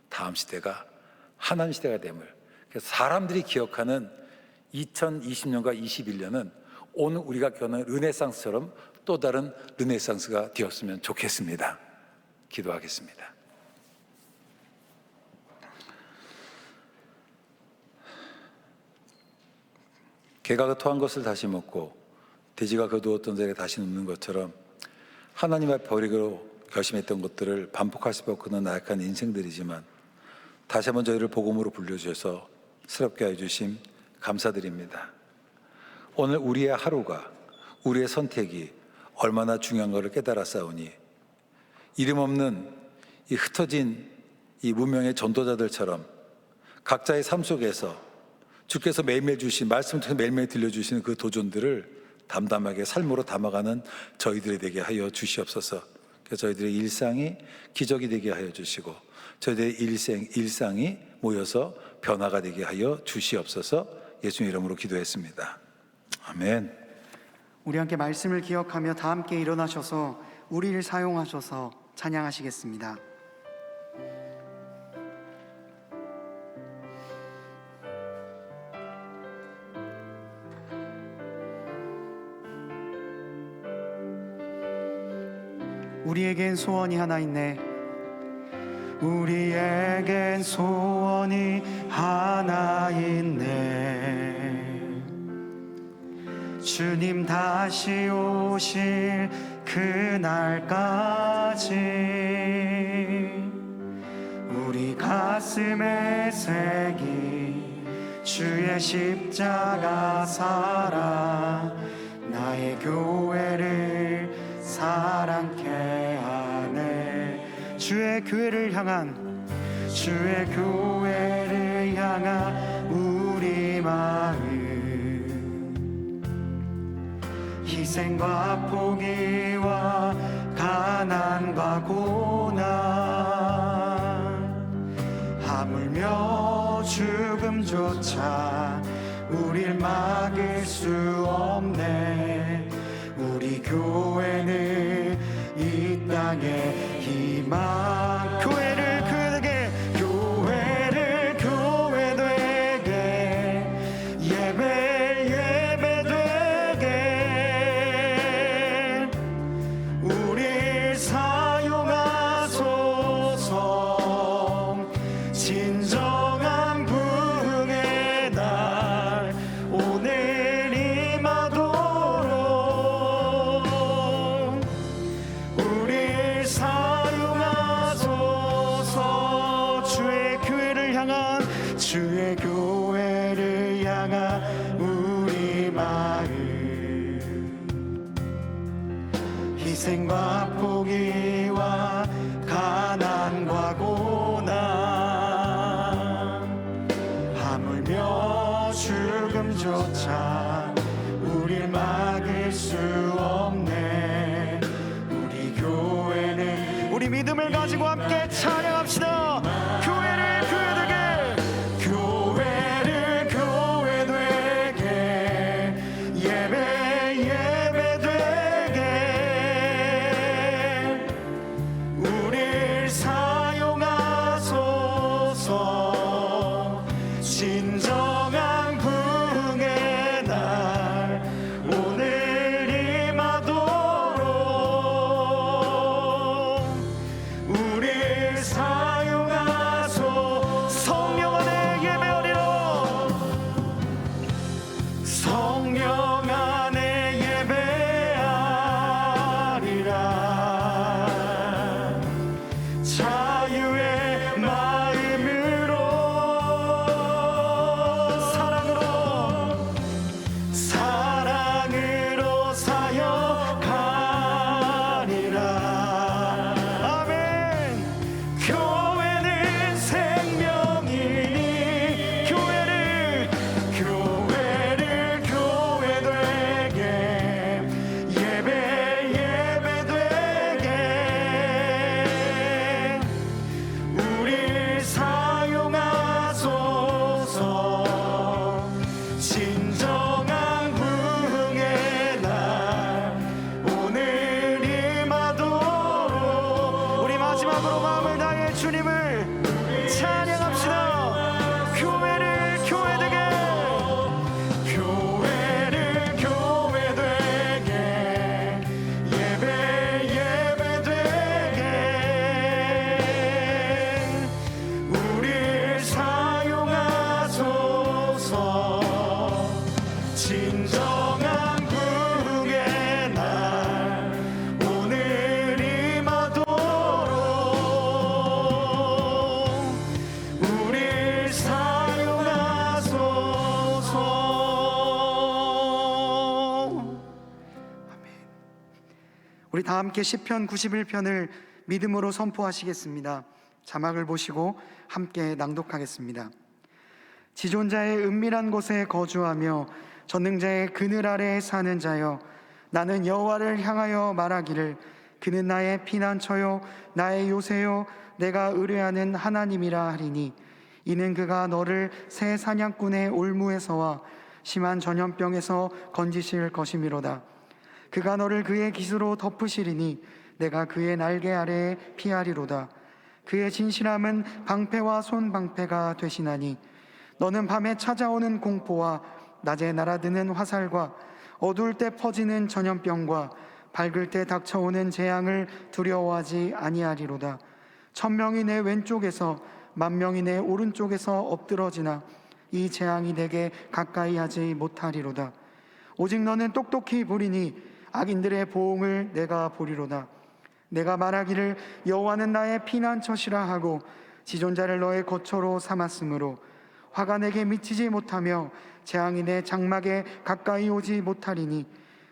다음 시대가 하나님 시대가 됨을, 그래서 사람들이 기억하는 2020년과 21년은 오늘 우리가 겪는 르네상스처럼 또 다른 르네상스가 되었으면 좋겠습니다. 기도하겠습니다. 개가 토한 것을 다시 먹고 돼지가 거두었던 자리에 다시 눕는 것처럼 하나님 앞에 버리기로 결심했던 것들을 반복할 수밖에 없는 나약한 인생들이지만 다시 한번 저희를 복음으로 불러주셔서 새롭게 해주심 감사드립니다. 오늘 우리의 하루가, 우리의 선택이 얼마나 중요한 것을 깨달았사오니 이름 없는 이 흩어진 이 무명의 전도자들처럼 각자의 삶 속에서 주께서 매일매일 주신 말씀을 통해서 매일매일 들려주시는 그 도전들을 담담하게 삶으로 담아가는 저희들이 되게 하여 주시옵소서. 그래서 저희들의 일상이 기적이 되게 하여 주시고 저희들의 일상이 모여서 변화가 되게 하여 주시옵소서. 예수님 이름으로 기도했습니다. 아멘. 우리 함께 말씀을 기억하며 다 함께 일어나셔서 우리를 사용하셔서 찬양하시겠습니다. 우리에겐 소원이 하나 있네. 우리에겐 소원이 하나 있네. 주님 다시 오실 그날까지 우리 가슴에 새긴 주의 십자가 살아 나의 교회를 사랑케 하네. 주의 교회를 향한 우리 마음 희생과 포기와 가난과 고난 하물며 죽음조차 우릴 막을 수 없네. 우리 교회는 이 땅의 희망. 교회를 교회 되게 예배 되게 우릴 사용하소서. 진정한 부흥의 날 오늘 임하도록 우릴 사용하소서. 주의 교회를 향한 우리 마음 희생과 포기와 가난과 고난 하물며 죽음조차 우릴 막을 수 없네. 우리 교회는 우리 믿음을 가지고 함께 찬양합시다. 교회를 교회 되게 예배 되게 우릴 사용하소서. 진정한 부흥의 날 우리 다 함께 시편 91편을 믿음으로 선포하시겠습니다. 자막을 보시고 함께 낭독하겠습니다. 지존자의 은밀한 곳에 거주하며 전능자의 그늘 아래에 사는 자여, 나는 여호와를 향하여 말하기를 그는 나의 피난처요 나의 요새요 내가 의뢰하는 하나님이라 하리니, 이는 그가 너를 새 사냥꾼의 올무에서와 심한 전염병에서 건지실 것이미로다. 그가 너를 그의 깃으로 덮으시리니 내가 그의 날개 아래에 피하리로다. 그의 진실함은 방패와 손방패가 되시나니, 너는 밤에 찾아오는 공포와 낮에 날아드는 화살과 어두울 때 퍼지는 전염병과 밝을 때 닥쳐오는 재앙을 두려워하지 아니하리로다. 1000명이 내 왼쪽에서 10,000명이 내 오른쪽에서 엎드러지나 이 재앙이 내게 가까이 하지 못하리로다. 오직 너는 똑똑히 보리니 악인들의 보응을 내가 보리로다. 내가 말하기를 여호와는 나의 피난처시라 하고 지존자를 너의 거처로 삼았으므로 화가 내게 미치지 못하며 재앙이 내 장막에 가까이 오지 못하리니,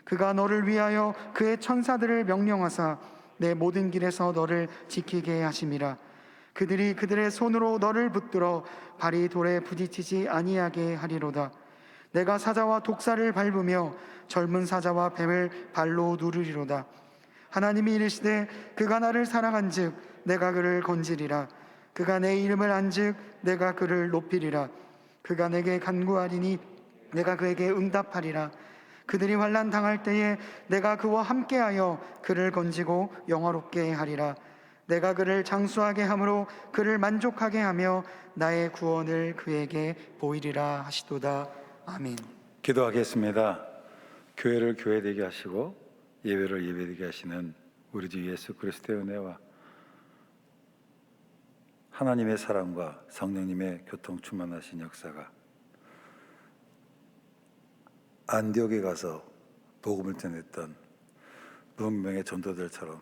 그가 너를 위하여 그의 천사들을 명령하사 내 모든 길에서 너를 지키게 하심이라. 그들이 그들의 손으로 너를 붙들어 발이 돌에 부딪히지 아니하게 하리로다. 내가 사자와 독사를 밟으며 젊은 사자와 뱀을 발로 누르리로다. 하나님이 이르시되 그가 나를 사랑한즉 내가 그를 건지리라. 그가 내 이름을 안즉 내가 그를 높이리라. 그가 내게 간구하리니 내가 그에게 응답하리라. 그들이 환난 당할 때에 내가 그와 함께하여 그를 건지고 영화롭게 하리라. 내가 그를 장수하게 함으로 그를 만족하게 하며 나의 구원을 그에게 보이리라 하시도다. 아멘. 기도하겠습니다. 교회를 교회되게 하시고 예배를 예배되게 하시는 우리 주 예수 그리스도의 은혜와 하나님의 사랑과 성령님의 교통 충만하신 역사가 안디옥에 가서 복음을 전했던 무명의 전도들처럼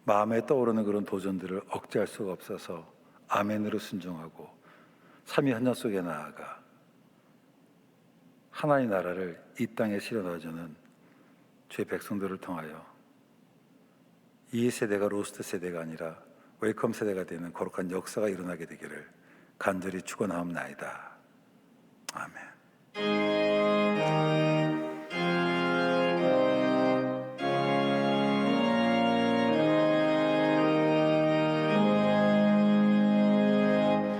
마음에 떠오르는 그런 도전들을 억제할 수가 없어서 아멘으로 순종하고 삼위헌전 속에 나아가 하나님의 나라를 이 땅에 실어 넣어주는 주의 백성들을 통하여 이 세대가 로스트 세대가 아니라 웰컴 세대가 되는 거룩한 역사가 일어나게 되기를 간절히 축원하옵나이다. 아멘.